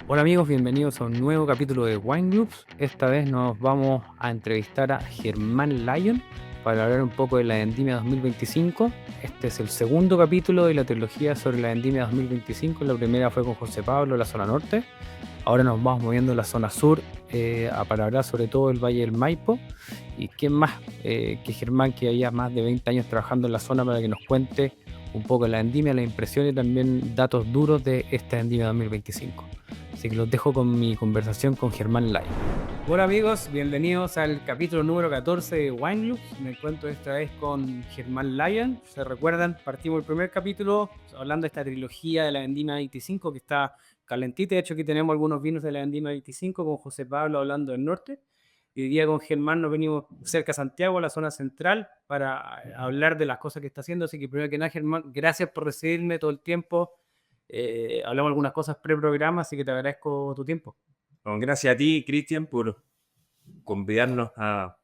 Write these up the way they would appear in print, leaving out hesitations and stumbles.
Hola amigos, bienvenidos a un nuevo capítulo de Wine Groups. Esta vez nos vamos a entrevistar a Germán Lyon para hablar un poco de la Vendimia 2025. Este es el segundo capítulo de la trilogía sobre la Vendimia 2025. La primera fue con José Pablo, la zona norte. Ahora nos vamos moviendo a la zona sur para hablar sobre todo el Valle del Maipo. ¿Y quién más que Germán, que había más de 20 años trabajando en la zona, para que nos cuente un poco la vendimia, las impresiones y también datos duros de esta vendimia 2025? Así que los dejo con mi conversación con Germán Lai. Hola amigos, bienvenidos al capítulo número 14 de Wine Loops. Me encuentro esta vez con Germán Lyon. ¿Se recuerdan? Partimos el primer capítulo hablando de esta trilogía de la vendimia 25 que está calentita. De hecho, aquí tenemos algunos vinos de la vendimia 25 con José Pablo hablando del norte. Y hoy día con Germán nos venimos cerca de Santiago, a la zona central, para hablar de las cosas que está haciendo. Así que primero que nada, Germán, gracias por recibirme todo el tiempo. Hablamos algunas cosas pre-programa, así que te agradezco tu tiempo. Bueno, gracias a ti, Cristian, por convidarnos a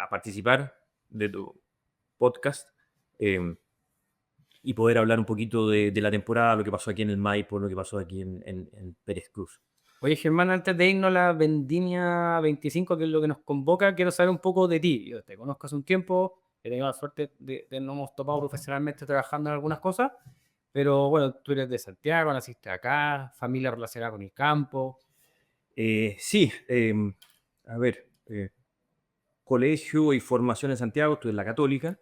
participar de tu podcast y poder hablar un poquito de la temporada, lo que pasó aquí en el Maipo, lo que pasó aquí en Pérez Cruz. Oye, Germán, antes de irnos a la Vendimia 25, que es lo que nos convoca, quiero saber un poco de ti. Yo te conozco hace un tiempo, he tenido la suerte de nos hemos topado profesionalmente trabajando en algunas cosas, pero bueno, tú eres de Santiago, naciste acá, familia relacionada con el campo. Sí, a ver, colegio y formación en Santiago, estuve en la Católica,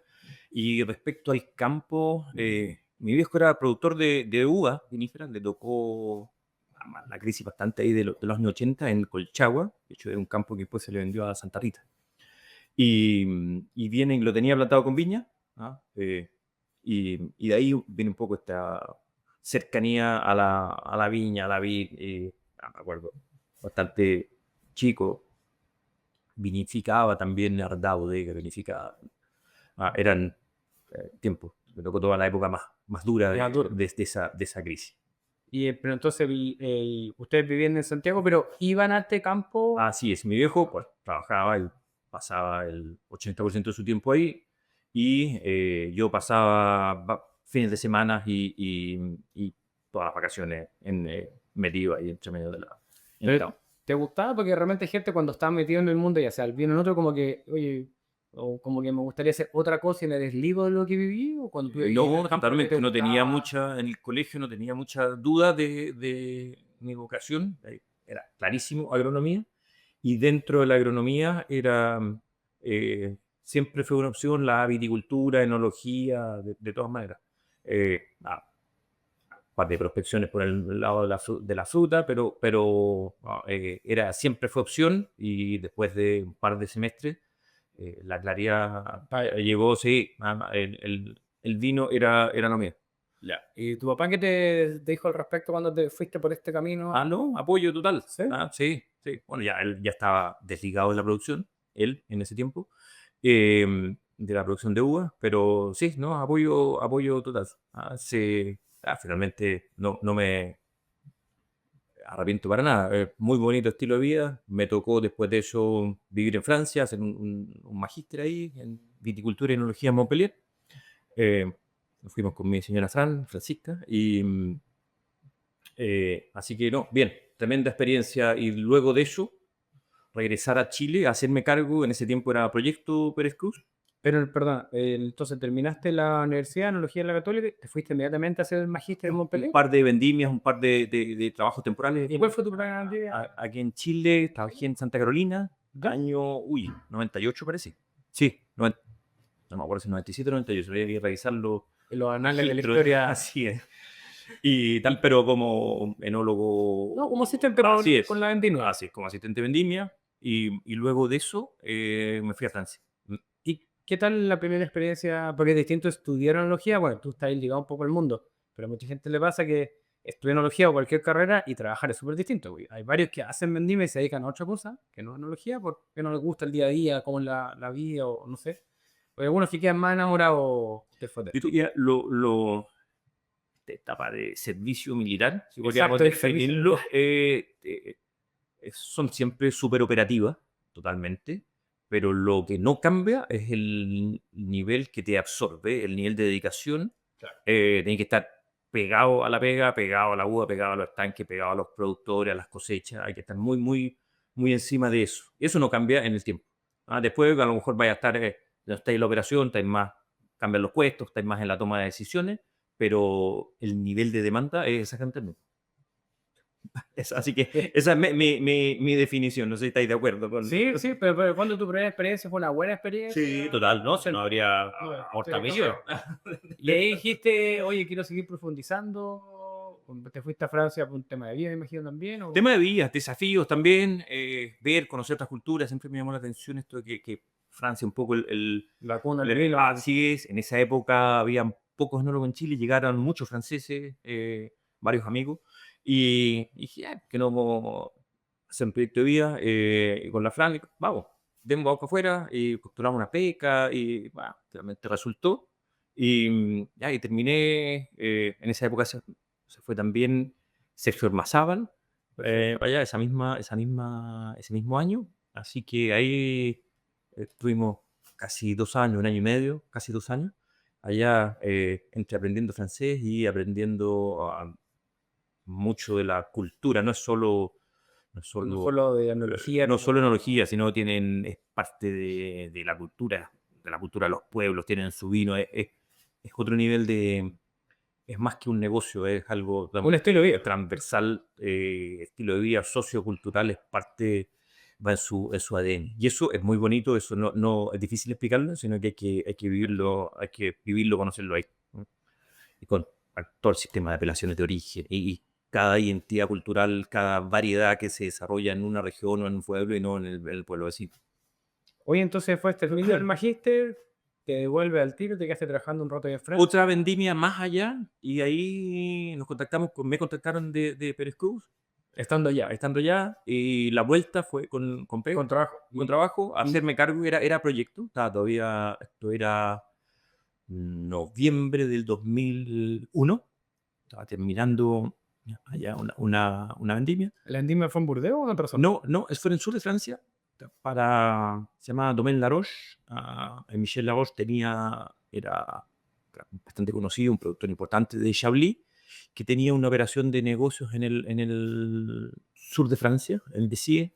y respecto al campo, mi viejo era productor de uva vinífera, le tocó la crisis bastante ahí de los años 80 en Colchagua, de hecho era un campo que después se le vendió a Santa Rita. Y viene, lo tenía plantado con viña, ¿ah? Y de ahí viene un poco esta cercanía a la viña, a la vid. Me acuerdo, bastante chico, vinificaba también Ardá Bodega, vinificaba. Eran tiempos, me tocó toda la época más dura Ya, duro. de esa crisis. Pero entonces ustedes vivían en Santiago, pero iban a este campo. Así es, mi viejo pues, trabajaba y pasaba el 80% de su tiempo ahí y yo pasaba fines de semana y todas las vacaciones metido ahí entre medio de en el Pero, campo. ¿te gustaba? Porque realmente hay gente cuando está metido en el mundo, ya sea el vino en otro, como que, oye, o como que me gustaría hacer otra cosa y me desligo de lo que viví, o cuando tú vivías en el No, campo que te totalmente, no tenía gustaba. mucha, en el colegio no tenía mucha duda de mi vocación, era clarísimo agronomía, y dentro de la agronomía era, siempre fue una opción la viticultura, enología, de todas maneras. Nada, par de prospecciones por el lado de de la fruta, era, siempre fue opción y después de un par de semestres la claridad llegó, sí, el vino era lo mío. Ya. ¿Y tu papá qué te dijo al respecto cuando te fuiste por este camino? No, apoyo total. ¿Sí? Sí, sí. Bueno, ya él ya estaba desligado de la producción, él en ese tiempo, de la producción de uva, pero sí, no, apoyo total. Sí, finalmente no me arrepiento para nada. Muy bonito estilo de vida. Me tocó después de eso vivir en Francia, hacer un magíster ahí en viticultura y enología en Montpellier. Nos fuimos con mi señora Francisca, así que no, bien, tremenda experiencia. Y luego de eso, regresar a Chile, hacerme cargo, en ese tiempo era Proyecto Pérez Cruz, Pero, perdón, entonces terminaste la Universidad de Analogía en la Católica, te fuiste inmediatamente a hacer el magíster en un Montpellier. par de vendimias, un par de trabajos temporales. ¿Y cuál fue tu programa de vida? Aquí en Chile, trabajé en Santa Carolina, año, 98 parece. Sí, no me acuerdo si 97 o 98, habría que revisarlo. Los anales de la Registro, historia. así es. Y tal, pero como enólogo. No, como asistente Así con es. la vendimia. Así es, como asistente de vendimia. Y luego de eso me fui a Francia. ¿Y qué tal la primera experiencia? Porque es distinto estudiar enología, bueno, tú estás ahí ligado un poco al mundo, pero a mucha gente le pasa que estudia enología o cualquier carrera y trabajar es súper distinto, güey. Hay varios que hacen vendimia y se dedican a otra cosa, que no es enología, porque no les gusta el día a día, cómo es la vida o no sé. Pero algunos que quedan más enamorados del Yo fútbol. diría de etapa de servicio militar, si podríamos Exacto, el servicio. definirlo, son siempre súper operativas, totalmente, pero lo que no cambia es el nivel que te absorbe, el nivel de dedicación. Claro. Tenés que estar pegado a la pega, pegado a la uva, pegado a los estanques, pegado a los productores, a las cosechas. Hay que estar muy, muy, muy encima de eso. Y eso no cambia en el tiempo. Después a lo mejor vaya a estar, no estáis en la operación, estáis más, cambian los puestos, estáis más en la toma de decisiones, pero el nivel de demanda es exactamente el mismo. Así que esa es mi definición, no sé si estáis de acuerdo con... Sí, sí, pero cuando tu primera experiencia fue una buena experiencia. Sí, total, ¿no? Si no habría hortavillero. Y ahí dijiste, oye, quiero seguir profundizando. ¿Te fuiste a Francia por un tema de vida, me imagino también? ¿O? Tema de vida, desafíos también, ver, conocer otras culturas, siempre me llamó la atención esto de que Francia un poco La cuna del vino. así es, en esa época habían pocos enólogos en Chile, llegaron muchos franceses, varios amigos, y dije, que no hacer un proyecto de vida con la Fran, vamos, demos para afuera, y postulamos una beca, y bueno, realmente resultó, y ya, y terminé, en esa época se fue también Sergio Ormazábal, allá ese mismo año. Así que ahí estuvimos casi 2 años, 1 año y medio, casi 2 años, allá entre aprendiendo francés y aprendiendo mucho de la cultura. No es No solo, solo de analogía. no solo enología, sino es parte de la cultura de los pueblos, tienen su vino, es otro nivel es más que un negocio, es algo Un estilo de vida. transversal, estilo de vida sociocultural, es parte, va en su ADN. Y eso es muy bonito, eso no es difícil explicarlo, sino que hay que vivirlo, conocerlo ahí. ¿No? Y con todo el sistema de apelaciones de origen y cada identidad cultural, cada variedad que se desarrolla en una región o en un pueblo y no en el pueblo vecino. Oye, entonces fue terminó el magíster, te devuelve al tiro, te quedaste trabajando un rato ahí en Francia. Otra vendimia más allá y ahí me contactaron de Pérez Cruz, Estando allá, estando allá, y la vuelta fue con pega, con trabajo. con trabajo, hacerme cargo, era proyecto, estaba todavía, esto era noviembre del 2001, estaba terminando allá una vendimia. ¿La endimia fue en Burdeos o en otra zona? No, eso fue en el sur de Francia, se llamaba Domaine Laroche. Michel Laroche era bastante conocido, un productor importante de Chablis, que tenía una operación de negocios en el sur de Francia, en Béziers,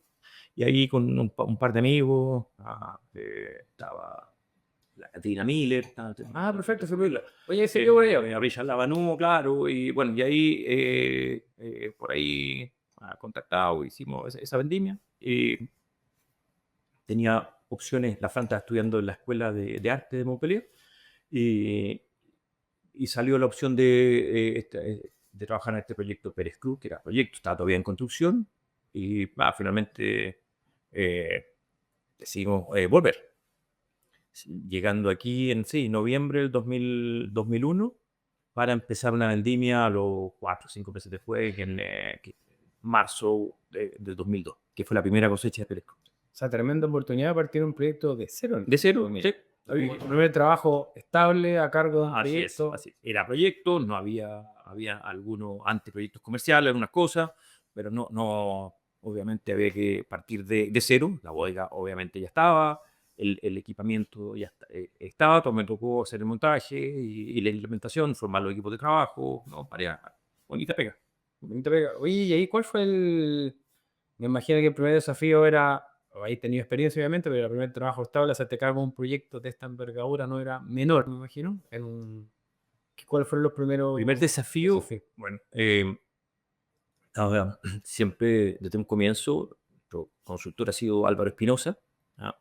y ahí con un par de amigos, estaba la Catrina Miller, Perfecto, se puede. Oye, ese yo por allá. Richard Lavanú, claro, y bueno, y ahí por ahí contactado, hicimos esa vendimia. Y tenía opciones, la Fran estaba estudiando en la Escuela de Arte de Montpellier, y, y salió la opción de trabajar en este proyecto Pérez Cruz, que era proyecto, estaba todavía en construcción, y finalmente decidimos volver. Llegando aquí en noviembre del 2001, para empezar una vendimia a los 4 o 5 meses después, en marzo del 2002, que fue la primera cosecha de Pérez Cruz. O sea, tremenda oportunidad de partir un proyecto de cero. De cero, sí. Tu primer trabajo estable a cargo de un Así proyecto. es. Era proyecto, no había algunos anteproyectos comerciales, algunas cosas, pero no, obviamente había que partir de cero. La bodega obviamente ya estaba, el equipamiento ya estaba, todo me tocó hacer el montaje y la implementación, formar los equipos de trabajo, ¿no? Bonita pega. Bonita pega. Oye, ¿y ahí cuál fue Me imagino que el primer desafío era, habéis tenido experiencia obviamente, pero el primer trabajo estable, hacerte cargo de un proyecto de esta envergadura no era menor, me imagino. ¿Cuáles fueron los primeros Primer desafío, desafíos? bueno, siempre desde un comienzo, nuestro consultor ha sido Álvaro Espinosa, ¿ah?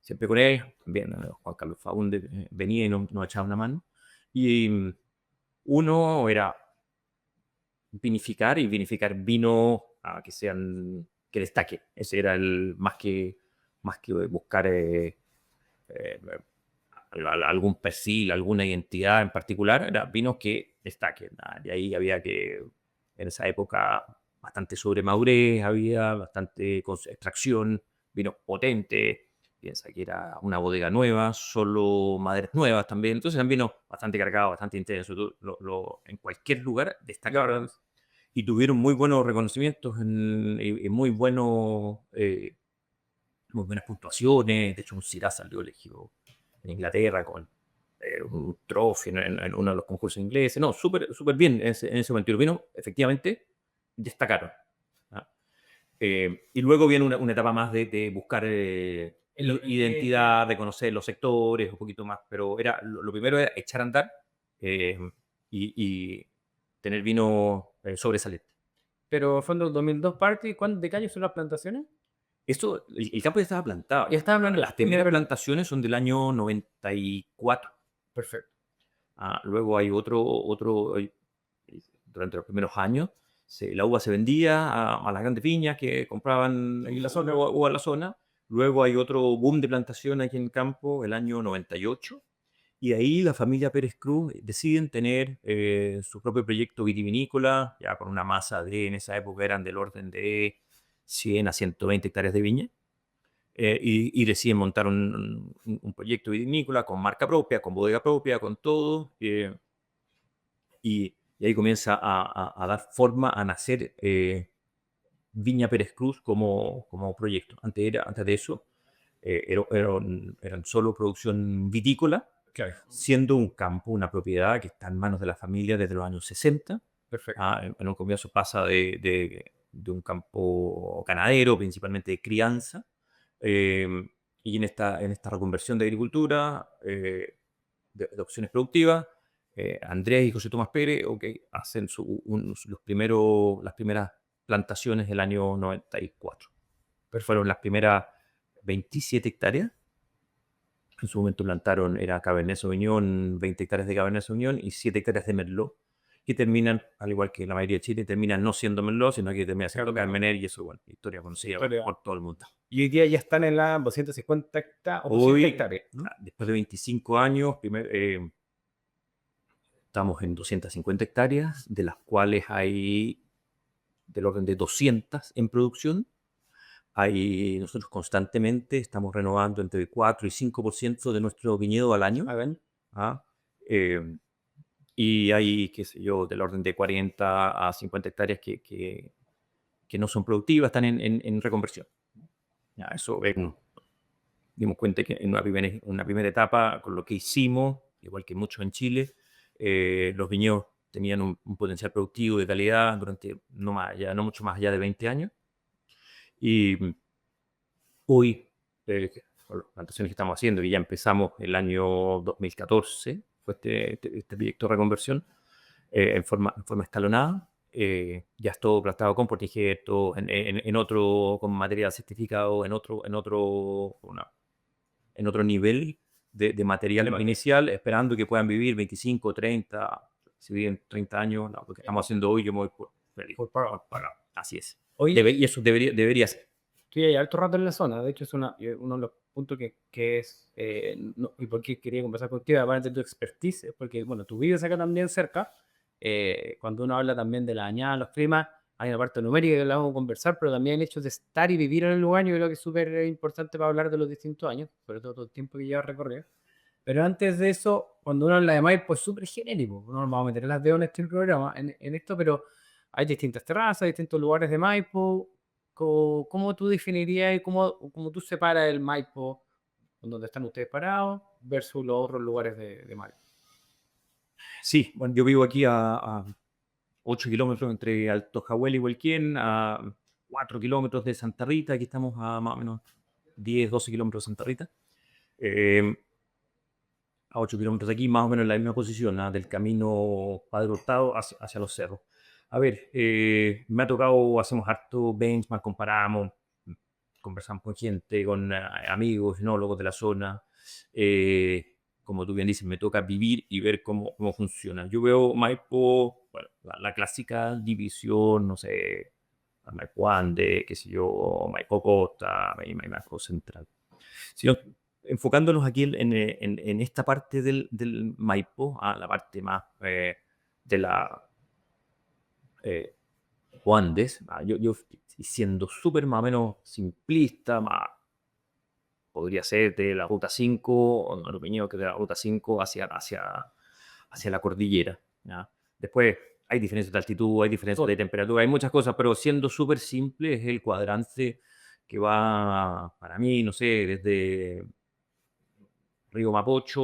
Siempre con él, también Juan Carlos Faunde venía y nos echaba una mano. Y uno era vinificar y vinificar vino que destaque. Ese era más que buscar eh, algún perfil, alguna identidad en particular, era vinos que destaquen. Y ahí había en esa época, bastante sobremadurez, había bastante extracción, vinos potentes. Piensa que era una bodega nueva, solo maderas nuevas también. Entonces eran vinos bastante cargados, bastante intensos. En cualquier lugar destacaban y tuvieron muy buenos reconocimientos y muy buenas puntuaciones. De hecho, un Syrah salió elegido en Inglaterra con un trophy en uno de los concursos ingleses. No, súper bien en ese momento. Y los vinos, efectivamente, destacaron. ¿Ah? Y luego viene una etapa más de buscar identidad, de conocer los sectores, un poquito más. Pero lo primero era echar a andar eh, y tener vino sobresaliente. Pero fue en el 2002 Party. ¿De qué año son las plantaciones? Esto, el campo ya estaba plantado. Ya estaba hablando. Las primeras plantaciones son del año 94. Perfecto. Luego hay durante los primeros años, la uva se vendía a las grandes viñas que compraban en la zona o a la zona. Luego hay otro boom de plantación aquí en el campo, el año 98. Y ahí la familia Pérez Cruz deciden tener su propio proyecto vitivinícola, ya con una masa en esa época eran del orden de 100 a 120 hectáreas de viña. Y deciden montar un proyecto vitivinícola con marca propia, con bodega propia, con todo. Y ahí comienza a dar forma, a nacer Viña Pérez Cruz como proyecto. Antes de eso, eran solo producción vitícola, Claro. siendo un campo, una propiedad que está en manos de la familia desde los años 60. Perfecto. En un comienzo pasa de un campo ganadero, principalmente de crianza, y en esta reconversión de agricultura, de opciones productivas, Andrés y José Tomás Pérez hacen las primeras plantaciones del año 94. Pero fueron las primeras 27 hectáreas. En su momento plantaron, era Cabernet Sauvignon, 20 hectáreas de Cabernet Sauvignon y 7 hectáreas de Merlot, que terminan, al igual que la mayoría de Chile, terminan no siendo Merlot, sino que terminan siendo Cabernet, y eso, bueno, historia conocida por todo el mundo. Y hoy día ya están en las 250 hectáreas. Hoy, hectáreas, ¿no? después de 25 años, estamos en 250 hectáreas, de las cuales hay del orden de 200 en producción. Nosotros constantemente estamos renovando entre el 4 y 5% de nuestro viñedo al año. Y hay, qué sé yo, del orden de 40 a 50 hectáreas que no son productivas, están en reconversión. Eso dimos cuenta que en una primera etapa, con lo que hicimos, igual que muchos en Chile, los viñedos tenían un potencial productivo de calidad durante no mucho más allá de 20 años. Y hoy, con las plantaciones que estamos haciendo, y ya empezamos el año 2014, fue este proyecto de reconversión, en forma escalonada. Ya es todo plantado con Portigeto, en otro, con material certificado, en otro nivel de material inicial, esperando que puedan vivir 25, 30, si viven 30 años, lo que estamos haciendo hoy, yo me voy feliz. Por pago. Así es. Oye, Y eso debería ser. estoy ahí harto rato en la zona. De hecho, es uno de los puntos que es. Y por qué quería conversar contigo, aparte de tu expertise, porque, bueno, tú vives acá también cerca. Cuando uno habla también de la añada, los climas, hay una parte numérica que la vamos a conversar, pero también el hecho de estar y vivir en el lugar, yo creo que es súper importante para hablar de los distintos años, sobre todo el tiempo que lleva recorrido. Pero antes de eso, cuando uno habla de Maipo, es súper genérico. No nos vamos a meter en las dedos en este programa, en esto, pero hay distintas terrazas, distintos lugares de Maipo. ¿Cómo tú definirías y cómo tú separas el Maipo, donde están ustedes parados, versus los otros lugares de Maipo? Sí, bueno, yo vivo aquí a 8 kilómetros entre Alto Jahuel y Huelquén, a 4 kilómetros de Santa Rita. Aquí estamos a más o menos 10, 12 kilómetros de Santa Rita. A 8 kilómetros de aquí, más o menos en la misma posición, del camino Padre Hurtado hacia los cerros. A ver, me ha tocado, hacemos harto benchmark, comparamos, conversamos con gente, con amigos, enólogos de la zona. Como tú bien dices, me toca vivir y ver cómo funciona. Yo veo Maipo, bueno, la clásica división, no sé, Maipo Ande, qué sé yo, Maipo Costa, Maipo Central. Sino, enfocándonos aquí en esta parte del Maipo, la parte más de la Andes, yo siendo súper más o menos simplista, podría ser de la Ruta 5, o no, lo opinión que de la Ruta 5 hacia la cordillera. ¿Ya? Después hay diferencias de altitud, hay diferencias de temperatura, hay muchas cosas, pero siendo súper simple es el cuadrante que va, para mí, no sé, desde río Mapocho,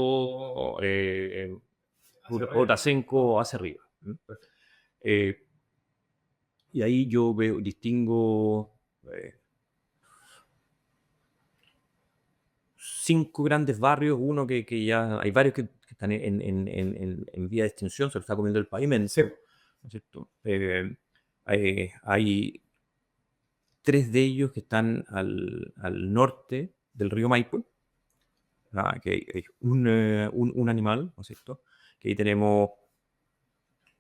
Otasenco, hacia arriba. Eh, y ahí yo distingo 5 grandes barrios, uno que ya hay varios que están en vía de extinción, se lo está comiendo el pavimento, Sí. ¿no es cierto? Hay 3 de ellos que están al norte del río Maipo, que hay un animal, ¿no es cierto? Que ahí tenemos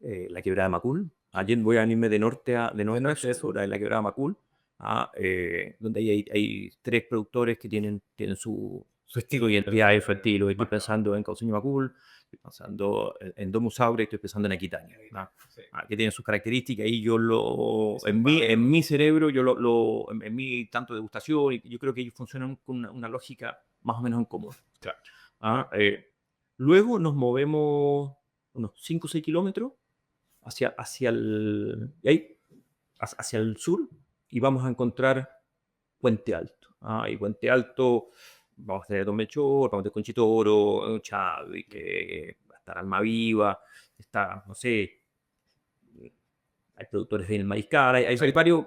la quebrada de Macul. Allí voy a irme de norte a sur, a la quebrada de Macul, donde hay 3 productores que tienen su estilo y identidad y su estilo. Estoy pensando en Cauceño Macul, estoy pensando en Domus Aurea, estoy pensando en Aquitania, ¿no? Que tienen sus características y en mi cerebro, en mi tanto degustación, y yo creo que ellos funcionan con una lógica más o menos en común. Claro. Luego nos movemos unos 5 o 6 kilómetros hacia el sur y vamos a encontrar Puente Alto. Y Puente Alto, vamos a tener Don Melchor, vamos a tener Conchitoro, Chadwick, que va a estar Almaviva, está, no sé, hay productores en el Mariscal, hay varios,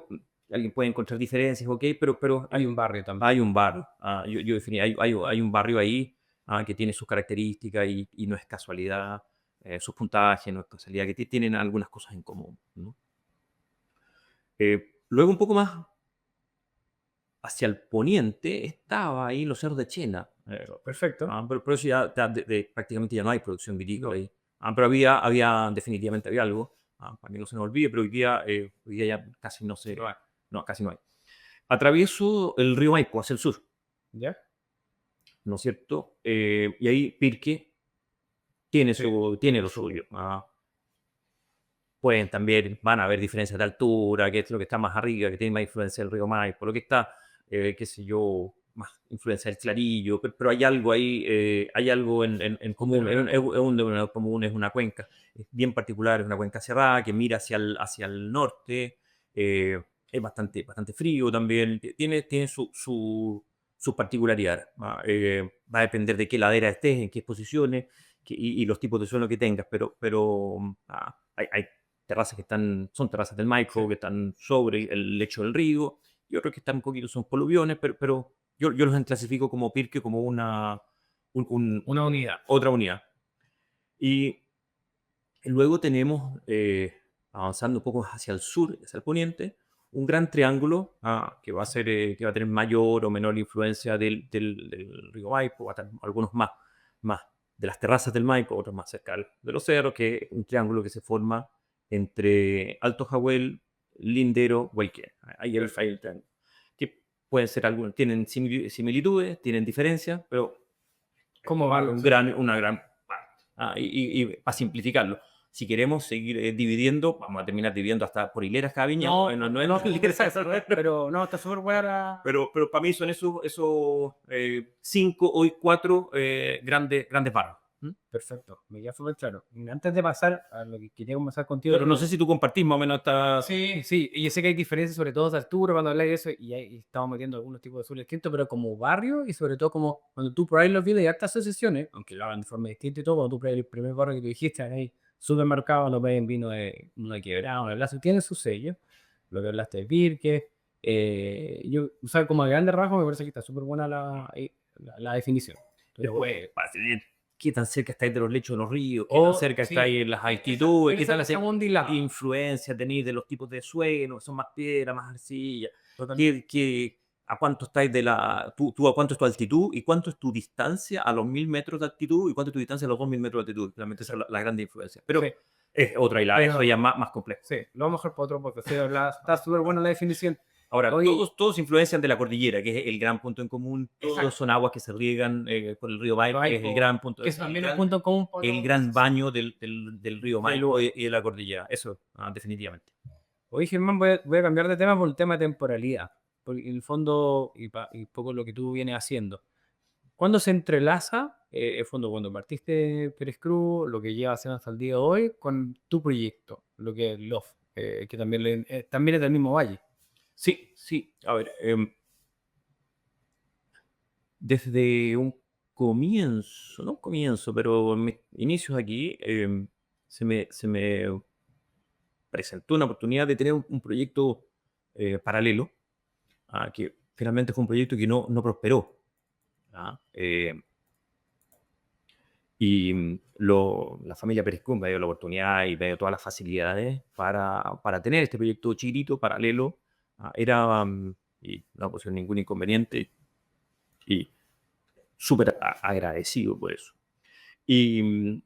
alguien puede encontrar diferencias, ok, pero Hay un barrio también. hay un barrio. Yo definí, hay un barrio ahí que tiene sus características y no es casualidad, sus puntajes, no es casualidad, que tienen algunas cosas en común, ¿no? Luego un poco más hacia el poniente estaba ahí los cerros de Chena. Perfecto. Pero eso prácticamente ya no hay producción vitícola No. ahí. Pero definitivamente había algo, para que no se nos olvide, pero hoy día ya casi no se, no, casi no hay. Atravieso el río Maipo hacia el sur, ¿Ya? ¿no es cierto? Y ahí Pirque tiene, Sí. tiene lo suyo. Van a haber diferencias de altura, que es lo que está más arriba, que tiene más influencia del río Maipo, lo que está, qué sé yo, más influencia del Clarillo, pero hay algo ahí, hay algo en común, un denominador común, es una cuenca es bien particular, es una cuenca cerrada que mira hacia el norte, es bastante frío también, tiene su particularidad. Va a depender de qué ladera estés, en qué posiciones y los tipos de suelo que tengas, pero hay terrazas son terrazas del Maipo, Sí. que están sobre el lecho del río, y otros que están un poquito, son poluviones, pero yo los clasifico como Pirque, como una unidad. otra unidad. Y luego tenemos, avanzando un poco hacia el sur, hacia el poniente, un gran triángulo que va a tener mayor o menor influencia del río Maipo, va a tener algunos más de las terrazas del Maipo, otros más cerca de los cerros, que es un triángulo que se forma entre Alto Jahuel, Lindero, Huayquén. Ahí el triángulo. Que pueden ser algunos, tienen similitudes, tienen diferencias, pero ¿Cómo va? una gran parte. Y para simplificarlo, si queremos seguir dividiendo, vamos a terminar dividiendo hasta por hileras cada viña. No, no es pero no, está súper buena pero para mí son esos 5 o 4 grandes barros. Perfecto, me queda súper claro. Antes de pasar a lo que quería conversar contigo. Pero no sé si tú compartís más o menos esta... Sí, sí, y yo sé que hay diferencias, sobre todo de altura, cuando habláis de eso, y estamos metiendo algunos tipos de azul distintos, pero como barrio, y sobre todo como cuando tú probáis los vinos y hartas asociaciones, aunque lo hagan de forma distinta y todo, cuando tú probáis el primer barrio que tú dijiste, hay supermercados, no ven vino de uno de Quebrado, de Blasio, tiene su sello, lo que hablaste de Pirque, yo, o sea, como a grandes rasgos, me parece que está súper buena la definición. Después, qué tan cerca estáis de los lechos de los ríos, qué Oh, tan cerca sí. estáis en las altitudes, qué Esa tan es como un dilema. influencia tenéis de los tipos de suelo, son más piedra, más arcilla, Totalmente. a cuánto estáis tú a cuánto es tu altitud y cuánto es tu distancia a los 1000 metros de altitud y cuánto es tu distancia a los 2000 metros de altitud. Realmente esa es la gran influencia. Pero Sí. es otra hilada, Pero- eso ya es más complejo. Sí, lo mejor para otro podcast. Sí, está súper buena la definición. Ahora, Oye, todos influencian de la cordillera, que es el gran punto en común. Todos Exacto. son aguas que se riegan por el río Maipo, que es el gran punto. que es también un punto común. El gran baño del río Maipo lugar. y de la cordillera. Eso, definitivamente. Oye, Germán, voy a cambiar de tema por el tema de temporalidad. Porque en el fondo, y poco lo que tú vienes haciendo. ¿Cuándo se entrelaza, el fondo, cuando partiste Pérez Cruz, lo que llevas haciendo hasta el día de hoy, con tu proyecto, lo que es Love, que también es del mismo valle? Sí. A ver, desde un no comienzo, pero en mis inicios aquí, se me presentó una oportunidad de tener un proyecto paralelo, que finalmente fue un proyecto que no prosperó. ¿Ah? La familia Periscope me dio la oportunidad y me dio todas las facilidades para tener este proyecto chiquitito, paralelo. Y no pusieron ningún inconveniente y súper agradecido por eso. Y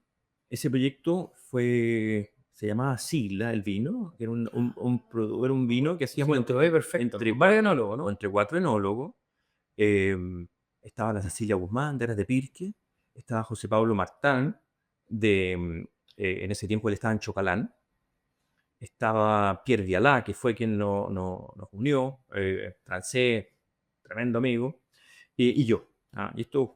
ese proyecto se llamaba Sigla, el vino, que era era un vino que Sí, hacíamos lo probé perfecto. entre, Con varios enólogos, ¿no? entre cuatro enólogos. Estaba la Cecilia Guzmán, de Eras de Pirque, estaba José Pablo Martán, en ese tiempo él estaba en Chocalán, estaba Pierre Vialá, que fue quien nos unió, francés, tremendo amigo, y yo. Y estos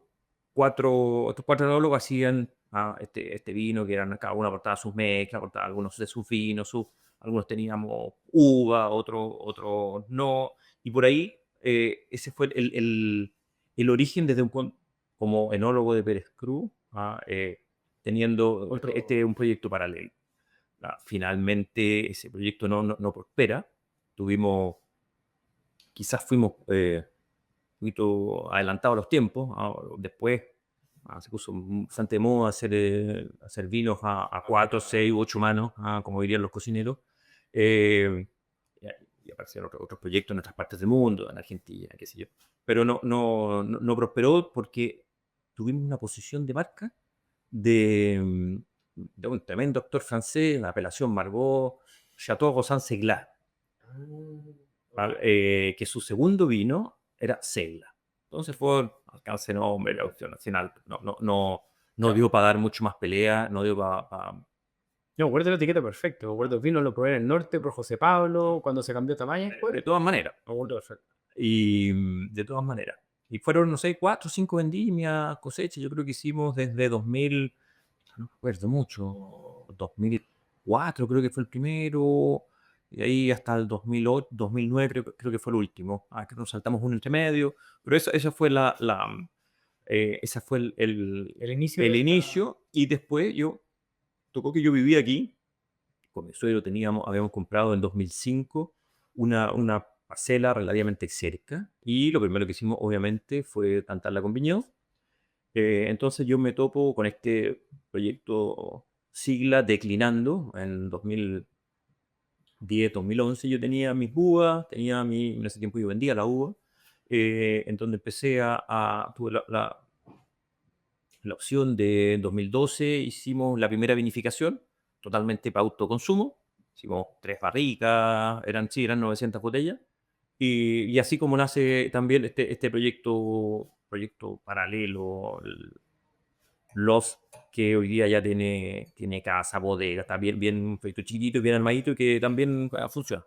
cuatro enólogos hacían este vino, que eran, cada uno aportaba sus mezclas, aportaba algunos de sus vinos, algunos teníamos uva, otros no, y por ahí ese fue el origen como enólogo de Pérez Cruz, teniendo un proyecto paralelo. Finalmente ese proyecto no prospera. Quizás fuimos un poquito adelantados a los tiempos. Después se puso bastante de moda hacer vinos a 4, 6 u 8 manos, como dirían los cocineros. Eh, y aparecieron otros proyectos en otras partes del mundo, en Argentina, qué sé yo. Pero no prosperó porque tuvimos una posición de marca de un tremendo doctor francés, la apelación Margaux, Chateau Rosan Segla, que su segundo vino era Segla. Entonces fue alcance nombre, la opción nacional. No dio para dar mucho más pelea, no dio para... Yo me acuerdo de la etiqueta perfecto. Me acuerdo el vino lo probé en el norte por José Pablo, cuando se cambió Tamaña después. De todas maneras. Me acuerdo perfecto. Y de todas maneras. Y fueron, no sé, 4 o 5 vendimias, cosechas. Yo creo que hicimos desde 2000, no recuerdo mucho, 2004 creo que fue el primero, y ahí hasta el 2008, 2009 creo que fue el último. Que nos saltamos un intermedio, pero esa fue esa fue El inicio el de inicio, y después tocó que yo vivía aquí, con mi suegro habíamos comprado en 2005 una parcela relativamente cerca, y lo primero que hicimos obviamente fue plantarla con viñedos. Entonces yo me topo con este proyecto Sigla declinando en 2010, 2011. Yo tenía mis uvas, en ese tiempo yo vendía la uva, en donde tuve la opción de, en 2012 hicimos la primera vinificación, totalmente para autoconsumo. Hicimos 3 barricas, eran 900 botellas. Y así como nace también este proyecto paralelo, Los, que hoy día ya tiene casa, bodega, está bien un proyecto chiquito y bien armadito, y que también funciona.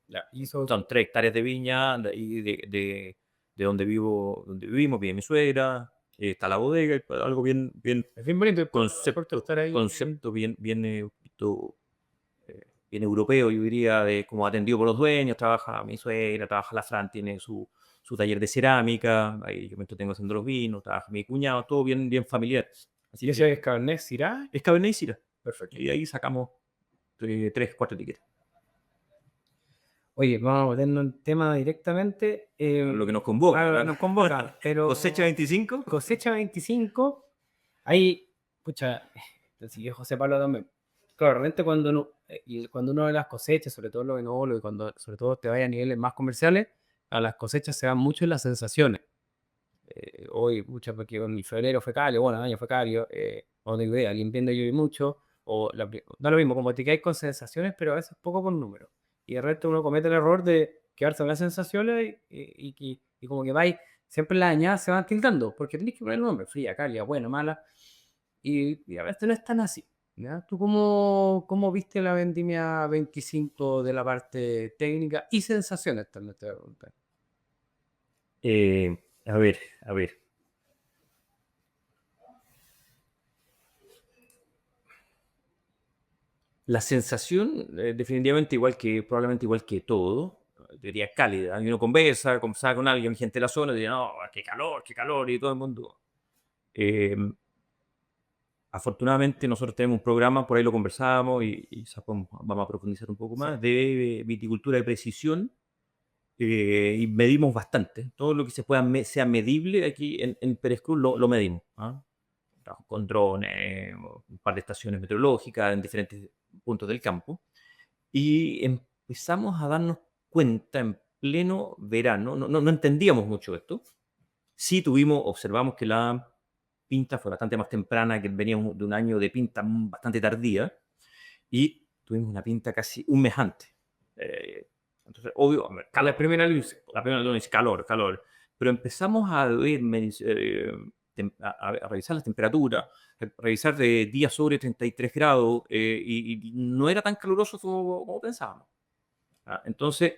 Ya, hizo Son 3 hectáreas de viña, de donde vivimos, vive mi suegra, está la bodega, algo bien es bien bonito. Suerte de concepto, estar ahí. concepto un poquito, bien europeo, yo diría, de como atendido por los dueños. Trabaja mi suegra, trabaja la Fran, tiene su taller de cerámica, ahí yo me entretengo haciendo los vinos, trabaja mi cuñado, todo bien familiar. Así ¿Y que ese es Cabernet Syrah? es Cabernet y Syrah. Perfecto. Y ahí sacamos 3, 4 etiquetas. Oye, vamos a meternos en tema directamente. Lo que nos convoca. Claro, ¿verdad? nos convoca, pero Cosecha 25. cosecha 25, ahí, pucha, sigue José Pablo también. Claro, realmente cuando uno ve las cosechas, sobre todo los enólogos, y cuando sobre todo te vaya a niveles más comerciales, a las cosechas se van mucho en las sensaciones. Hoy, pucha, porque en febrero fue cálido, bueno, el año fue cálido, no tengo idea, el invierno llovió mucho, da lo mismo, como te quedas con sensaciones, pero a veces poco con números. Y de repente uno comete el error de quedarse con las sensaciones y como que vais, siempre las añadas se van tildando, porque tenéis que poner el nombre, fría, cálida, buena, mala, y a veces no es tan así. ¿Ya? ¿Tú cómo viste la vendimia 25 de la parte técnica y sensaciones? También te voy a preguntar. A ver. La sensación, definitivamente probablemente igual que todo, diría cálida. Y uno conversa con alguien, gente de la zona, y dice, no, qué calor, y todo el mundo. Afortunadamente nosotros tenemos un programa, por ahí lo conversábamos y quizás vamos a profundizar un poco más, de viticultura de precisión, y medimos bastante. Todo lo que sea medible aquí en Pérez Cruz lo medimos. ¿Ah? Trabajo con drones, un par de estaciones meteorológicas en diferentes puntos del campo. Y empezamos a darnos cuenta en pleno verano, no entendíamos mucho esto. Sí observamos que la pinta fue bastante más temprana, que veníamos de un año de pinta bastante tardía, y tuvimos una pinta casi un mes antes. Entonces, obvio, La primera luz. la primera luz, calor. Pero empezamos a ver, a revisar las temperaturas, revisar de días sobre 33 grados, y no era tan caluroso como pensábamos. Entonces,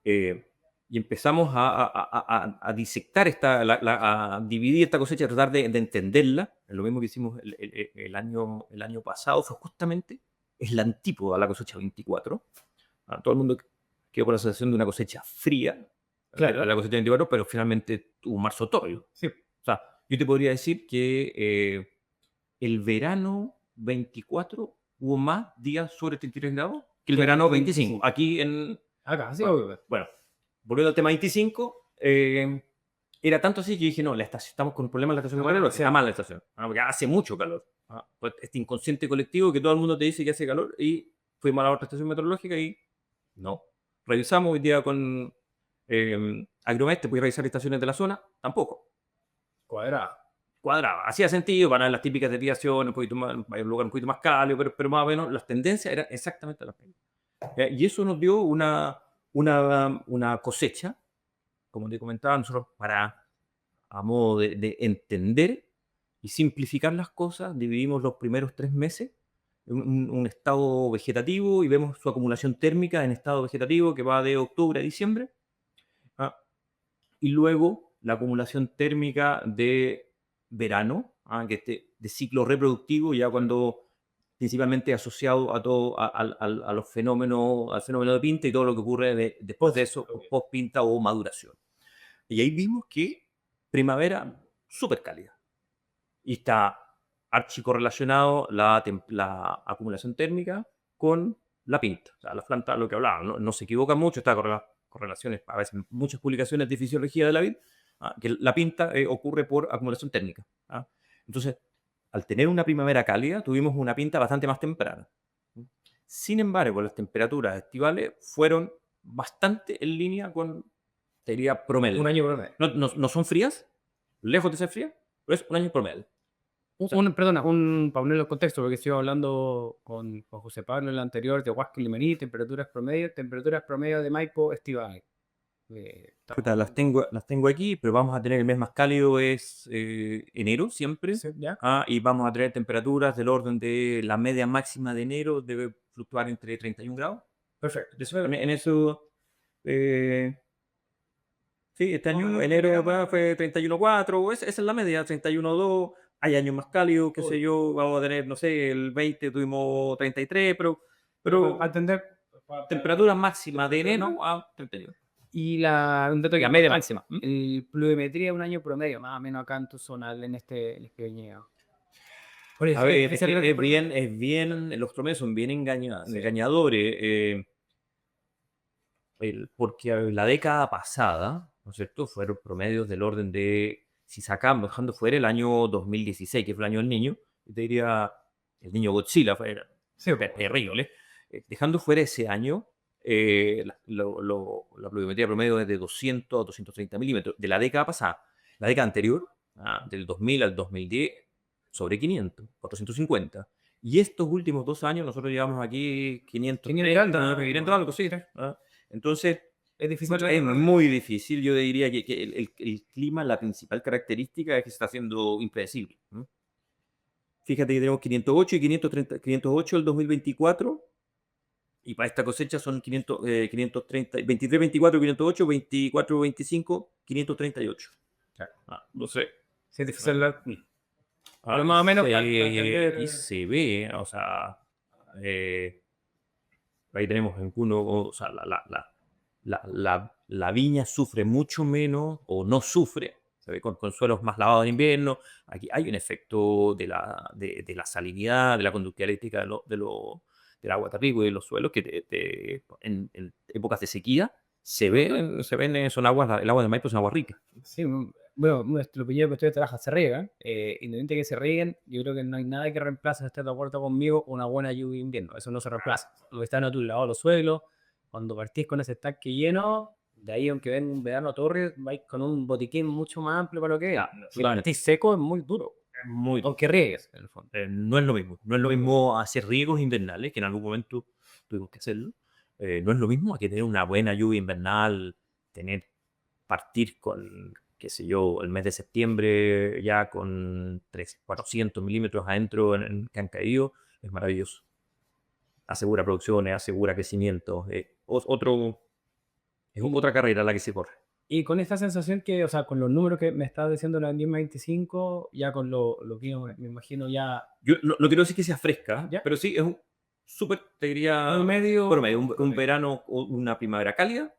y empezamos a disectar a dividir esta cosecha, a tratar de entenderla. Lo mismo que hicimos el año pasado, fue justamente, es la antípoda a la cosecha 24. Todo el mundo quedó con la sensación de una cosecha fría, Claro. la cosecha 24, pero finalmente tuvo un marzo tórrido. Sí. O sea, yo te podría decir que el verano 24 hubo más días sobre 33 grados que el verano 25. Aquí en... Acá, sí, Bueno, obvio. bueno, volviendo al tema 25, era tanto así que dije, no, estamos con un problema en la estación de calor, sea mal la estación, porque hace mucho calor. Pues este inconsciente colectivo que todo el mundo te dice que hace calor, y fuimos a la otra estación meteorológica y no. Revisamos hoy día con Agromet, te puedes revisar estaciones de la zona, tampoco. Cuadrada. Cuadraba. Hacía sentido para las típicas desviaciones, un poquito más, un lugar un poquito más cálido, pero más o menos las tendencias eran exactamente las mismas. Y eso nos dio una cosecha, como te comentaba, nosotros a modo de entender y simplificar las cosas, dividimos los primeros 3 meses en un estado vegetativo y vemos su acumulación térmica en estado vegetativo que va de octubre a diciembre. Y luego la acumulación térmica de verano, que de ciclo reproductivo, ya cuando principalmente asociado a todo a los fenómenos, al fenómeno de pinta y todo lo que ocurre después de eso, post pinta o maduración. Y ahí vimos que primavera súper cálida. Y está archicorrelacionado la acumulación térmica con la pinta. O sea, la planta, lo que hablaba, no se equivoca mucho, está correlaciones, a veces muchas publicaciones de fisiología de la vid, que la pinta ocurre por acumulación térmica. Entonces, al tener una primavera cálida, tuvimos una pinta bastante más temprana. Sin embargo, las temperaturas estivales fueron bastante en línea con, te diría, promedio. Un año promedio. No son frías, lejos de ser frías, pero es un año promedio. Perdona, para ponerlo en contexto, porque estoy hablando con José Pablo en el anterior de Huasco y Limarí, temperaturas promedio de Maipo estival. Puta, las tengo aquí, pero vamos a tener el mes más cálido, es enero siempre. Sí, ¿ya? Y vamos a tener temperaturas del orden de la media máxima de enero, debe fluctuar entre 31 grados. Perfecto. En eso, sí, este año, enero fue 31,4, esa es la media, 31,2. Hay años más cálidos, qué sé yo, vamos a tener, no sé, el 20 tuvimos 33, pero Atender. temperatura máxima de enero a 31. Y un dato La que media máxima. el pluviometría un año promedio, más o menos acá en tu zona, en este viñedo. A ver, es bien, los promedios son bien engañadores, porque la década pasada, ¿no es cierto?, fueron promedios del orden de, si sacamos, dejando fuera el año 2016, que fue el año del niño, yo te diría, el niño Godzilla, fue terrible. Dejando fuera ese año, la pluviometría promedio es de 200 a 230 milímetros. De la década pasada, la década anterior, del 2000 al 2010, sobre 500, 450. Y estos últimos 2 años, nosotros llevamos aquí 500 algo, sí. Entonces, Es difícil. es muy difícil. Yo diría que el clima, la principal característica es que se está haciendo impredecible. Fíjate que tenemos 508 y 508 el 2024. Y para esta cosecha son 530, 23, 24, 508, 24, 25, 538. No sé. Sí, es difícil hablar. Pero más o menos. Y se ve, o sea, ahí tenemos en Cuno, o sea, la viña sufre mucho menos, o no sufre, se ve con suelos más lavados en invierno. Aquí hay un efecto de la salinidad, de la conductividad eléctrica del agua terrible y de los suelos que en épocas de sequía son aguas, el agua de Maipo es un agua rica. Sí, bueno, nuestro pillero que ustedes trabajan se riegan. Independientemente de que se rieguen, yo creo que no hay nada que reemplace, si estás de acuerdo conmigo, una buena lluvia de invierno. Eso no se reemplaza. Lo que está en tu lado los suelos, cuando partís con ese tanque lleno, de ahí, aunque venga un verano torre, vais con un botiquín mucho más amplio para lo que es. Si Totalmente. partís seco, es muy duro. Muy duro. Aunque riegues, en el fondo. No es lo mismo. No es lo mismo hacer riegos invernales, que en algún momento tuvimos que hacerlo. No es lo mismo que tener una buena lluvia invernal, partir con, qué sé yo, el mes de septiembre ya con 400 milímetros adentro que han caído. Es maravilloso. Asegura producciones, asegura crecimiento. Es otra carrera la que se corre. Y con esta sensación que, o sea, con los números que me estás diciendo en la 1025, ya con lo que me imagino ya. Yo no quiero decir que sea fresca, ¿Ya? pero sí es un súper, te diría, Promedio. promedio. Un verano, una primavera cálida,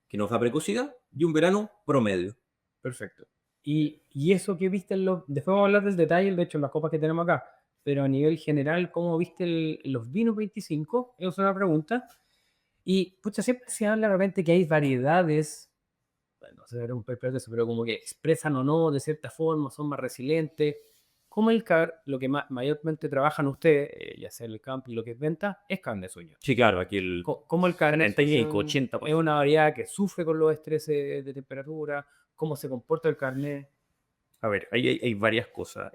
que nos da precocidad, y un verano promedio. Perfecto. Y eso que viste después vamos a hablar del detalle, de hecho, en las copas que tenemos acá, pero a nivel general, ¿cómo viste los vinos 25? Es una pregunta. Y, pucha, siempre se habla de repente que hay variedades, bueno, no sé si era un experto de eso, pero como que expresan o no de cierta forma, son más resilientes. ¿Cómo lo que mayormente trabajan ustedes, ya sea el campo y lo que es venta, es carne suya? Sí, claro, aquí el ¿Cómo el Cabernet 75, Sauvignon 80. es una variedad que sufre con los estreses de temperatura? ¿Cómo se comporta el Cabernet? A ver, hay varias cosas.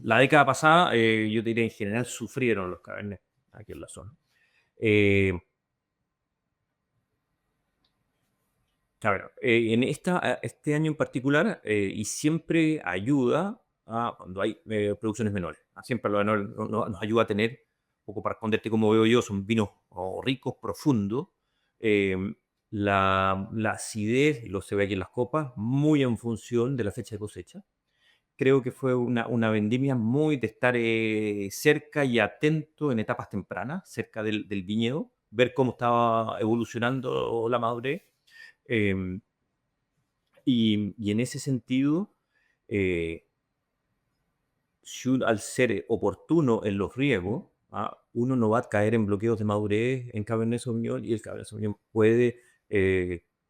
La década pasada, yo te diría en general, sufrieron los cabernet aquí en la zona. Eh, a ver, este año en particular, y siempre ayuda cuando hay producciones menores. Siempre lo menor nos ayuda a tener, un poco para responderte como veo yo, son vinos ricos, profundos. eh, la acidez, y lo se ve aquí en las copas, muy en función de la fecha de cosecha. Creo que fue una vendimia muy de estar cerca y atento en etapas tempranas, cerca del viñedo, ver cómo estaba evolucionando la madurez. em, y en ese sentido, eh, al ser oportuno en los riegos, uno no va a caer en bloqueos de madurez en Cabernet Sauvignon, y el Cabernet Sauvignon puede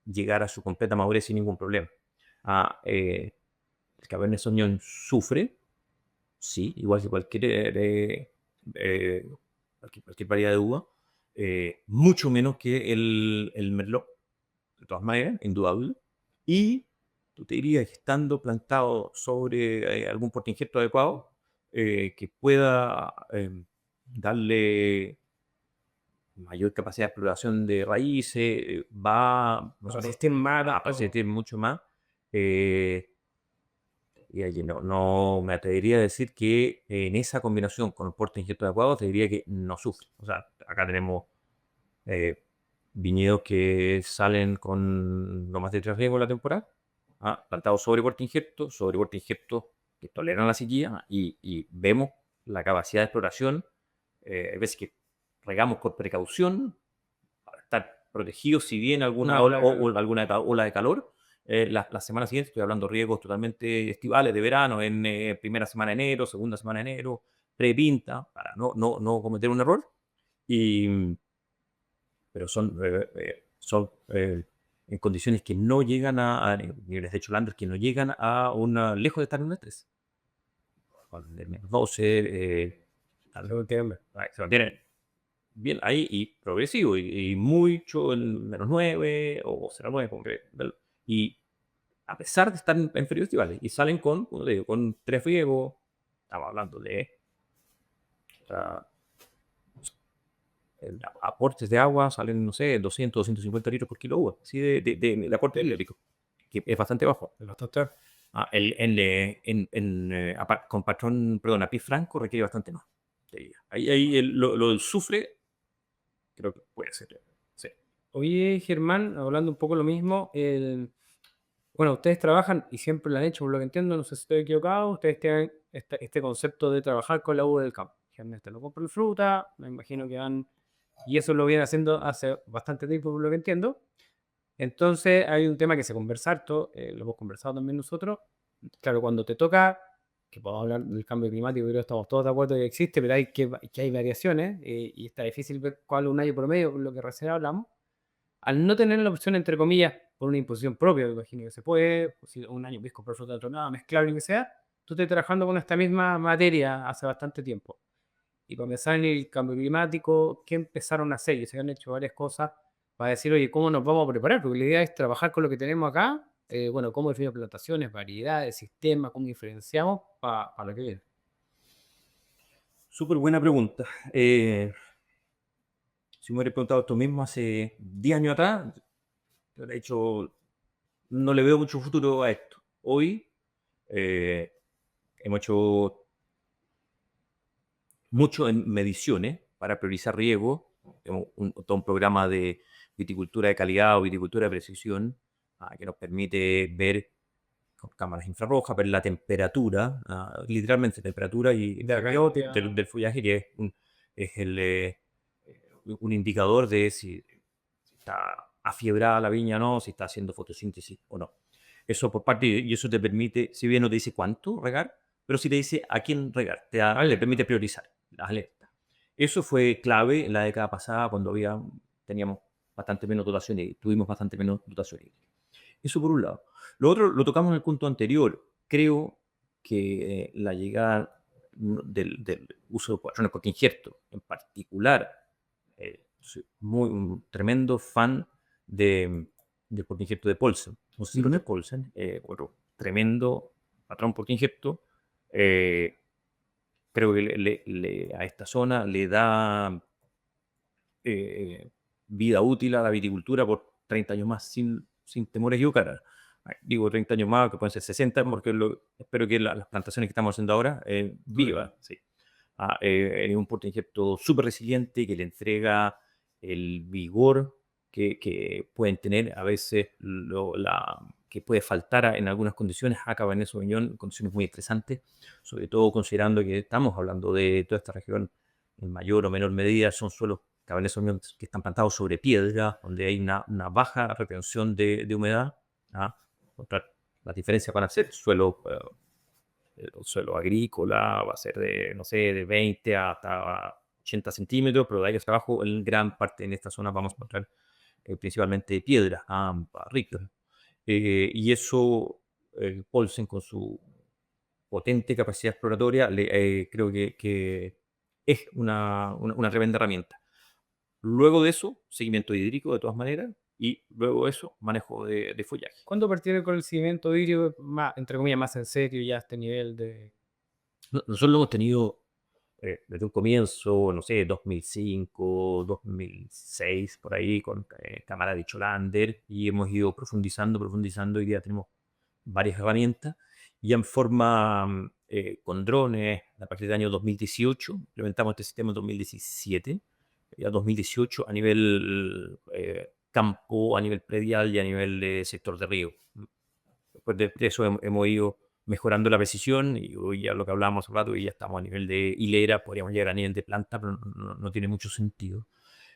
llegar a su completa madurez sin ningún problema. El Cabernet Sauvignon sufre, sí, igual que cualquier variedad de uva, mucho menos que el Merlot, de todas maneras, indudable. Y tú te dirías que estando plantado sobre algún portainjerto adecuado, que pueda darle mayor capacidad de exploración de raíces, va Resistir más. a persistir mucho más. eh, y allí no me atrevería a decir que en esa combinación con el portainjerto adecuado, te diría que no sufre. O sea, acá tenemos eh, viñedos que salen con no más de 3 riegos en la temporada, plantados sobre portainjertos que toleran la sequía, y vemos la capacidad de exploración. Hay veces que regamos con precaución para estar protegidos si viene alguna alguna ola de calor. La semana siguiente estoy hablando de riegos totalmente estivales de verano, en primera semana de enero, segunda semana de enero, prepinta, para no cometer un error. Y, pero son en condiciones que no llegan a niveles de Cholander, que no llegan a lejos de estar en un estrés. Con el menos 12, se mantiene bien ahí y progresivo, y mucho el menos 9 o 0,9, y a pesar de estar en periodos estivales, y salen como te digo, con 3 riegos, estamos hablando de aportes de agua, salen, no sé, 200, 250 litros por kilo uva, así de aporte hídrico, que es bastante bajo. Con patrón, perdón, a pie franco requiere bastante más. Ahí lo del sufre, creo que puede ser. Sí. Oye, Germán, hablando un poco lo mismo, bueno, ustedes trabajan y siempre lo han hecho, por lo que entiendo, no sé si estoy equivocado, ustedes tienen este concepto de trabajar con la uva del campo. Generalmente lo compran fruta, me imagino que van, y eso lo vienen haciendo hace bastante tiempo, por lo que entiendo. Entonces hay un tema que se conversa harto, lo hemos conversado también nosotros, claro, cuando te toca, que podemos hablar del cambio climático, creo que estamos todos de acuerdo que existe, pero que hay variaciones, y está difícil ver cuál es un año promedio, por lo que recién hablamos. Al no tener la opción, entre comillas, por una imposición propia, me imagino que se puede, pues, si un año puedes comprar fruta de otro lado, mezclar lo que sea, tú estás trabajando con esta misma materia hace bastante tiempo. Y para pensar en el cambio climático, ¿qué empezaron a hacer? Y se han hecho varias cosas para decir, oye, ¿cómo nos vamos a preparar? Porque la idea es trabajar con lo que tenemos acá, bueno, cómo definir plantaciones, variedades, sistemas, cómo diferenciamos para lo que viene. Súper buena pregunta. Si me hubiera preguntado esto mismo hace 10 años atrás, te hubiera dicho, no le veo mucho futuro a esto. Hoy eh, hemos hecho mucho en mediciones para priorizar riesgos. Tenemos todo un programa de viticultura de calidad o viticultura de precisión que nos permite ver con cámaras infrarrojas, ver la temperatura, literalmente temperatura y De acá, del follaje, que es un indicador de si está afiebrada la viña o no, si está haciendo fotosíntesis o no. Eso por parte, y eso te permite, si bien no te dice cuánto regar, pero sí te dice a quién regar, te vale. permite priorizar las alertas. Eso fue clave en la década pasada cuando teníamos bastante menos dotación y tuvimos bastante menos dotación hídrica. Eso por un lado. Lo otro lo tocamos en el punto anterior. Creo que la llegada del uso de patrones por injerto, en particular, soy un tremendo fan del por injerto de Paulsen. No sé si lo de Paulsen, otro tremendo patrón por injerto. eh, Creo que a esta zona le da vida útil a la viticultura por 30 años más sin temores y equivocar. Digo 30 años más, que pueden ser 60, porque espero que las plantaciones que estamos haciendo ahora vivan. Sí. Es un portainjerto súper resiliente que le entrega el vigor que pueden tener a veces, que puede faltar en algunas condiciones a Cabernet Sauvignon, condiciones muy estresantes, sobre todo considerando que estamos hablando de toda esta región en mayor o menor medida, son suelos Cabernet Sauvignon que están plantados sobre piedra, donde hay una baja retención de humedad. ¿Ah? Las diferencias van a ser el suelo agrícola va a ser de, no sé, de 20 hasta 80 centímetros, pero de ahí hacia abajo, en gran parte en esta zona vamos a encontrar principalmente piedras, ricas. Y eso, Paulsen con su potente capacidad exploratoria, creo que es una tremenda herramienta. Luego de eso, seguimiento hídrico de todas maneras, y luego de eso, manejo de follaje. ¿Cuándo partieron con el cimiento hídrico más, entre comillas, más en serio ya a este nivel de... Nosotros lo hemos tenido desde un comienzo, no sé, 2005, 2006, por ahí, con cámara de Cholander, y hemos ido profundizando, y ya tenemos varias herramientas, ya en forma con drones, a partir del año 2018, implementamos este sistema en 2017, ya 2018 a nivel campo, a nivel predial y a nivel de sector de riego. Después de eso hemos ido mejorando la precisión y hoy ya lo que hablábamos hace rato y ya estamos a nivel de hilera, podríamos llegar a nivel de planta, pero no tiene mucho sentido.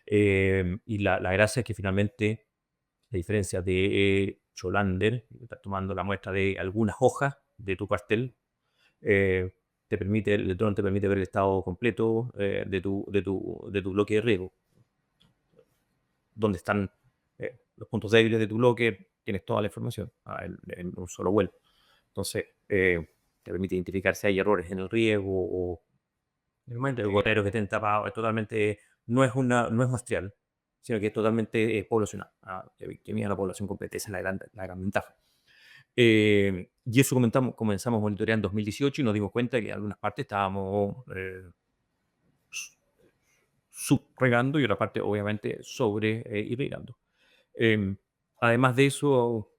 Y la gracia es que finalmente, a diferencia de Cholander, estás tomando la muestra de algunas hojas de tu pastel, el dron te permite ver el estado completo de tu bloque de riego, donde están los puntos débiles de tu bloque, tienes toda la información en un solo vuelo. Entonces, te permite identificar si hay errores en el riego o el momento de goteros que estén tapados. No es muestreal, sino que es totalmente poblacional. Que mide la población completa, esa es la gran ventaja. Y eso comenzamos a monitorear en 2018 y nos dimos cuenta que en algunas partes estábamos subregando y otra parte, obviamente, sobre irrigando. Además de eso,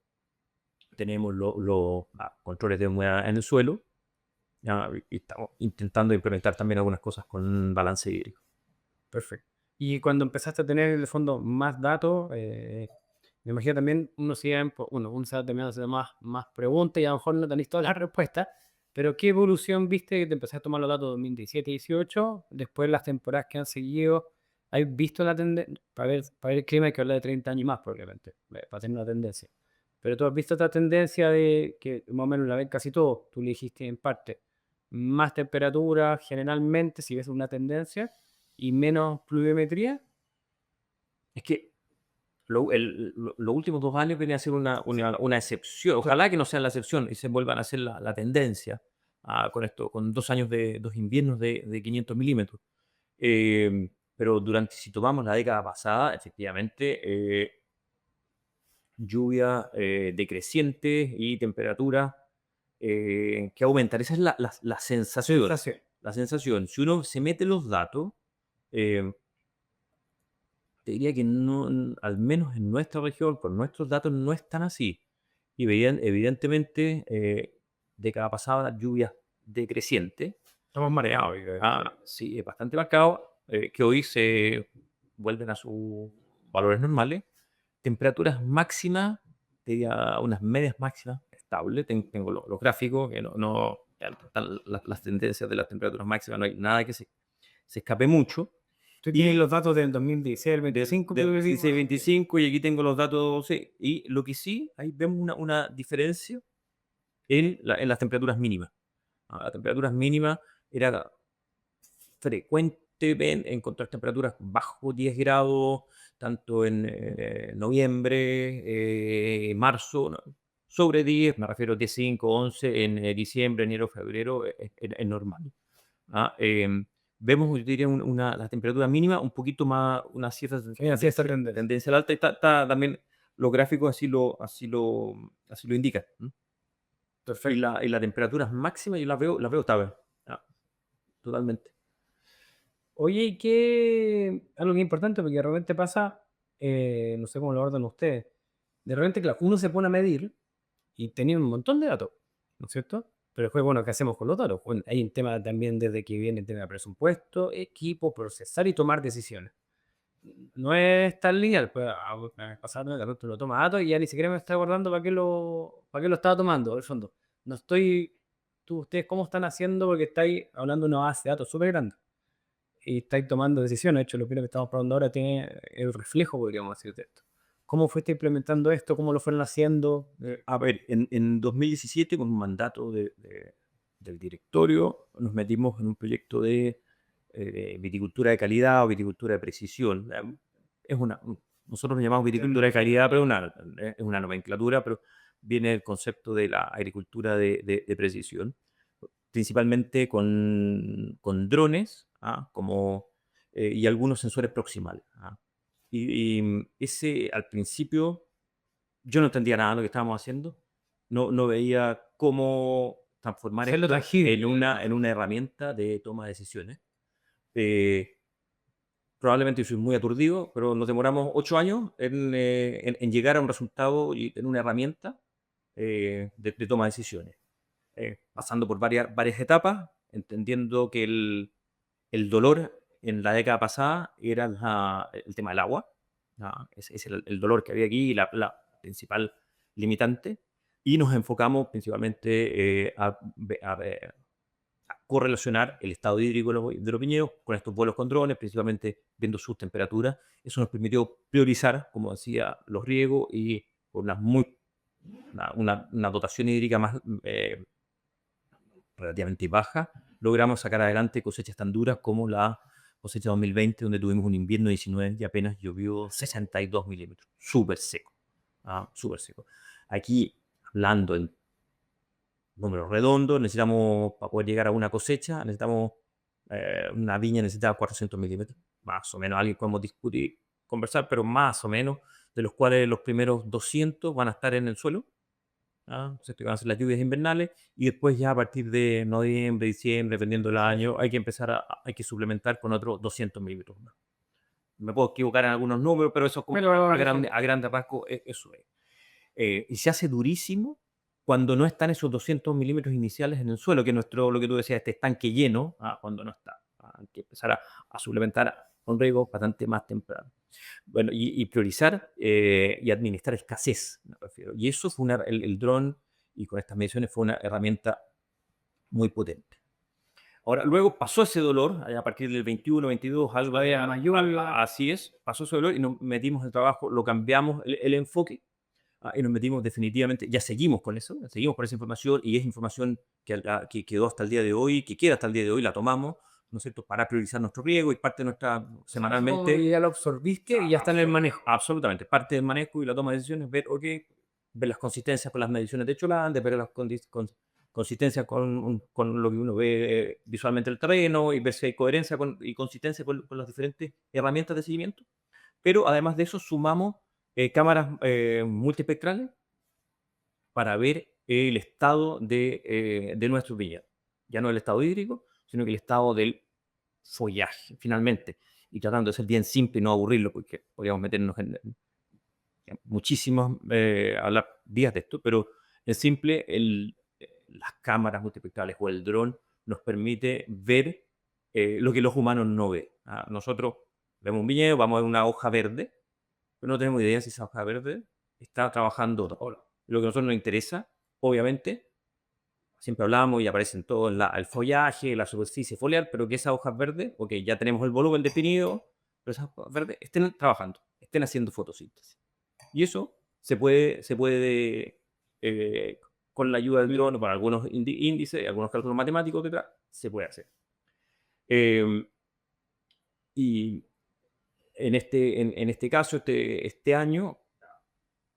tenemos los controles de humedad en el suelo y estamos intentando implementar también algunas cosas con balance hídrico. Perfecto. Y cuando empezaste a tener en el fondo más datos, me imagino también uno siempre, uno se va terminando haciendo más preguntas y a lo mejor no tenéis todas las respuestas, pero ¿qué evolución viste que te empezaste a tomar los datos 2017-18? Después las temporadas que han seguido, ¿has visto la tendencia? Para ver el clima hay que hablar de 30 años más probablemente, para tener una tendencia. Pero tú has visto esta tendencia de que más o menos la ven casi todos, tú le dijiste en parte, más temperatura generalmente, si ves una tendencia, y menos pluviometría. Es que los últimos 2 años viene a ser una excepción. Ojalá que no sean la excepción y se vuelvan a ser la tendencia con esto, con 2 años de 2 inviernos de 500 milímetros. Pero si tomamos la década pasada, efectivamente, lluvia decreciente y temperatura que aumentan. Esa es la sensación. Sensación. La sensación. Si uno se mete los datos, eh, te diría que no, al menos en nuestra región, con nuestros datos, no es tan así. Y veían, evidentemente, década pasada, lluvias decrecientes. Estamos mareados. Sí, es bastante marcado, que hoy se vuelven a sus valores normales. Temperaturas máximas, te diría unas medias máximas estables. Tengo los gráficos, que ya están las tendencias de las temperaturas máximas, no hay nada que se escape mucho. Tú tienes los datos del 2016, el 25, De creo que sí. 16-25, y aquí tengo los datos, sí. Y lo que sí, ahí vemos una diferencia en las temperaturas mínimas. Las temperaturas mínimas era frecuente encontrar temperaturas bajo 10 grados, tanto en noviembre, marzo, ¿no? Sobre 10, me refiero a 10, 5, 11, en diciembre, enero, febrero, es normal. Vemos, yo diría, la temperatura mínima un poquito más, una cierta Así está tendencia. tendencia al alta, y está también los gráficos así lo indican. Perfecto. Y la temperatura máxima yo las veo estables. Totalmente. Oye, ¿y qué? Algo que es importante, porque de repente pasa, no sé cómo lo abordan ustedes. De repente, claro, uno se pone a medir y tenía un montón de datos, ¿no es cierto? Pero después, bueno, ¿qué hacemos con los datos? Bueno, hay un tema también desde que viene el tema de presupuesto, equipo, procesar y tomar decisiones. No es tan lineal, pues pasar de repente lo toma datos y ya ni siquiera me está acordando para qué lo estaba tomando, en el fondo. No estoy, ustedes cómo están haciendo porque estáis hablando de una base de datos súper grande y estáis tomando decisiones. De hecho, lo primero que estamos probando ahora tiene el reflejo, podríamos decir, de esto. ¿Cómo fuiste implementando esto? ¿Cómo lo fueron haciendo? A ver, en 2017, con un mandato del directorio, nos metimos en un proyecto de viticultura de calidad o viticultura de precisión. Nosotros lo llamamos viticultura de calidad, pero es una nomenclatura, pero viene el concepto de la agricultura de precisión, principalmente con drones, y algunos sensores proximales. Y ese, al principio, yo no entendía nada de lo que estábamos haciendo. No veía cómo transformar Hacerlo esto tangible. en una herramienta de toma de decisiones. Probablemente soy muy aturdido, pero nos demoramos 8 años en llegar a un resultado y en una herramienta de toma de decisiones. Pasando por varias etapas, entendiendo que el dolor en la década pasada era el tema del agua. Ese es el dolor que había aquí y la principal limitante. Y nos enfocamos principalmente a correlacionar el estado hídrico de los viñedos con estos vuelos con drones, principalmente viendo sus temperaturas. Eso nos permitió priorizar, como decía, los riegos, y con una dotación hídrica más relativamente baja, logramos sacar adelante cosechas tan duras como la cosecha 2020, donde tuvimos un invierno 19 y apenas llovió 62 milímetros. Súper seco. Súper seco. Aquí, hablando en números redondos, necesitamos, para poder llegar a una cosecha, necesitamos, una viña necesita 400 milímetros. Más o menos, alguien podemos discutir, conversar, pero más o menos, de los cuales los primeros 200 van a estar en el suelo. Se van a hacer las lluvias invernales, y después ya a partir de noviembre, diciembre, dependiendo del año, hay que empezar hay que suplementar con otros 200 milímetros más. Me puedo equivocar en algunos números, pero eso a grandes rasgos eso es. Y se hace durísimo cuando no están esos 200 milímetros iniciales en el suelo, que lo que tú decías, este estanque lleno, cuando no está. Hay que empezar a suplementar con riego bastante más temprano. Bueno, y priorizar y administrar escasez, me refiero. Y eso fue el dron, y con estas mediciones fue una herramienta muy potente. Ahora, luego pasó ese dolor, a partir del 21, 22, algo así es, pasó ese dolor y nos metimos en el trabajo, lo cambiamos el enfoque, y nos metimos definitivamente, ya seguimos con eso, seguimos con esa información y es información que quedó hasta el día de hoy, que queda hasta el día de hoy, la tomamos, ¿no es cierto?, para priorizar nuestro riesgo y parte de nuestra Como que semanalmente. ya lo absorbiste y ya está en el manejo. Absolutamente, parte del manejo y la toma de decisiones, ver, ok, ver las consistencias con las mediciones de Cholande, ver las consistencias con lo que uno ve visualmente en el terreno y ver si hay coherencia y consistencia con las diferentes herramientas de seguimiento. Pero además de eso, sumamos cámaras multiespectrales para ver el estado de nuestros viñedos. Ya no el estado hídrico, sino que el estado del follaje, finalmente. Y tratando de ser bien simple y no aburrirlo, porque podríamos meternos en muchísimos, hablar días de esto, pero en simple, las cámaras multiespectrales o el dron nos permite ver lo que los humanos no ven. Nosotros vemos un viñedo, vamos a ver una hoja verde, pero no tenemos idea si esa hoja verde está trabajando o no. Lo que a nosotros nos interesa, obviamente, siempre hablamos y aparecen todo el follaje, la superficie foliar, pero que esas hojas verdes, ok, ya tenemos el volumen definido, pero esas hojas verdes estén trabajando, estén haciendo fotosíntesis. Y eso se puede con la ayuda del dron, para algunos índices, algunos cálculos matemáticos detrás, se puede hacer. Y en este caso, este año,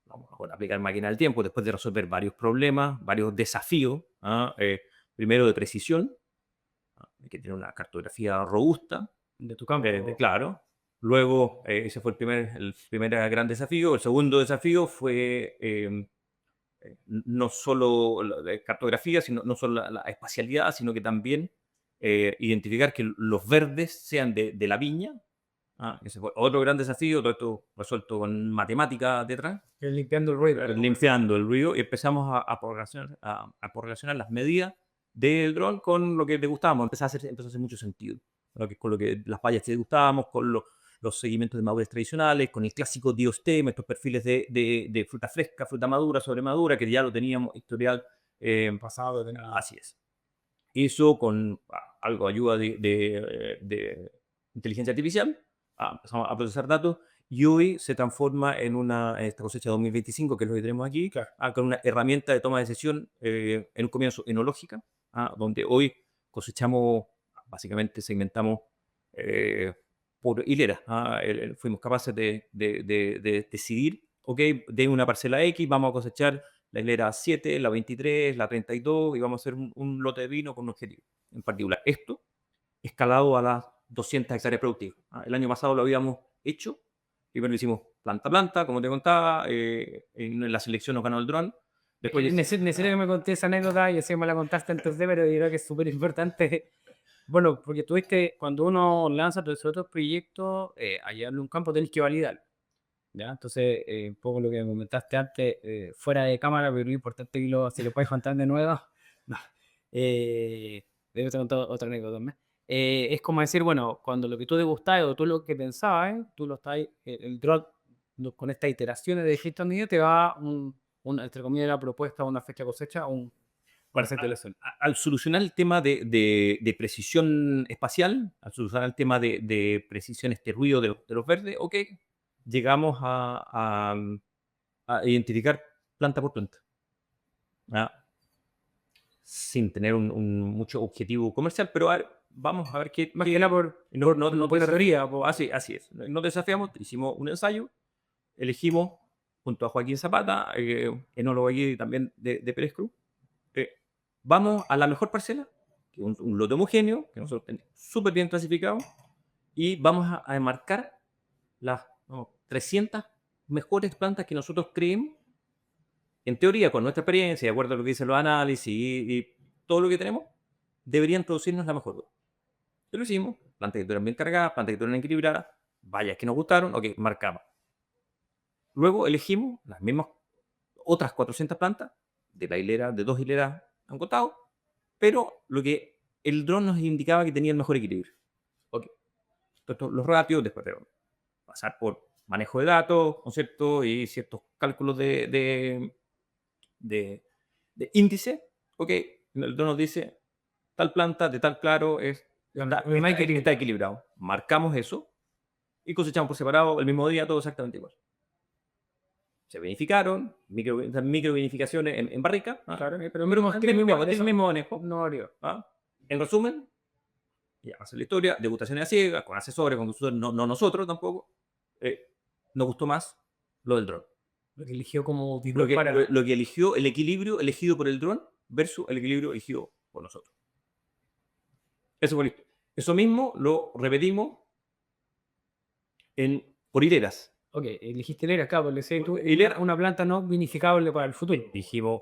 vamos a aplicar máquina del tiempo, después de resolver varios problemas, varios desafíos, primero de precisión, hay que tener una cartografía robusta, De tu campo. claro. Luego, ese fue el primer gran desafío. El segundo desafío fue no solo la cartografía, sino no solo la espacialidad, sino que también identificar que los verdes sean de la viña. Ese fue otro gran desafío, todo esto resuelto con matemática detrás, Limpiando el ruido. limpiando el ruido, y empezamos a correlacionar las medidas del dron con lo que le gustábamos. Empezó a hacer mucho sentido. Con lo que las vallas que le gustábamos, con los seguimientos de madurez tradicionales, con el clásico Diostem, estos perfiles de fruta fresca, fruta madura, sobre madura, que ya lo teníamos historial Pasado. así es. Eso con algo de ayuda de inteligencia artificial, empezamos a procesar datos y hoy se transforma en esta cosecha 2025, que es lo que tenemos aquí, Claro. con una herramienta de toma de decisión en un comienzo enológica, donde hoy cosechamos, básicamente segmentamos por hilera. Fuimos capaces de decidir, ok, de una parcela X vamos a cosechar la hilera 7, la 23, la 32, y vamos a hacer un lote de vino con un objetivo en particular. Esto escalado a las 200 hectáreas productivas. El año pasado lo habíamos hecho, primero lo hicimos planta a planta, como te contaba, en la selección nos ganó el dron. Después, Necesito que me conté esa anécdota y así me la contaste antes de, pero yo creo que es súper importante. Bueno, porque tuviste, cuando uno lanza todos esos otros proyectos, allá en un campo tenés que validar. ¿Ya? Entonces, un poco lo que me comentaste antes, fuera de cámara, pero lo importante es que si lo puedes contar de nuevo. No. Debo contar otra anécdota también. Es como decir, bueno, cuando lo que tú te gustaba o tú lo que pensabas, tú lo estás, el drone con estas iteraciones de gestión de te va entre comillas, la propuesta, una fecha cosecha, para hacerte la zona. al solucionar el tema de precisión espacial, al solucionar el tema de precisión ruido de los verdes, ok, llegamos a identificar planta por planta. Sin tener mucho objetivo comercial, pero vamos a ver qué. Más que nada no por la teoría. Así es. Nos desafiamos, hicimos un ensayo, elegimos junto a Joaquín Zapata, enólogo aquí también de Pérez Cruz, vamos a la mejor parcela, que es un lote homogéneo, que nosotros tenemos súper bien clasificado, y vamos a enmarcar las 300 mejores plantas que nosotros creemos, en teoría, con nuestra experiencia, de acuerdo a lo que dicen los análisis y todo lo que tenemos, deberían producirnos la mejor. Y lo hicimos, plantas que estuvieran bien cargadas, plantas que estuvieran equilibradas, vallas que nos gustaron, ok, marcamos. Luego elegimos las mismas otras 400 plantas de la hilera, de 2 hileras han contado, pero lo que el dron nos indicaba que tenía el mejor equilibrio. Ok, entonces los ratios, después de pasar por manejo de datos, ¿no es cierto? Y ciertos cálculos de índice, ok, el dron nos dice tal planta de tal claro está equilibrado. Marcamos eso y cosechamos por separado el mismo día, todo exactamente igual. se vinificaron, microvinificaciones en barrica. Claro, pero el mismo manejo. no varió. En resumen, ya hacer la historia, degustaciones a ciegas, con asesores, no nosotros tampoco. Nos gustó más lo del dron. Lo que eligió como Lo que eligió, el equilibrio elegido por el dron versus el equilibrio elegido por nosotros. Eso fue listo. Eso mismo lo repetimos por hileras. Ok, elegiste hilera, claro, le sé tú, Hilera. una planta no vinificable para el futuro. Dijimos,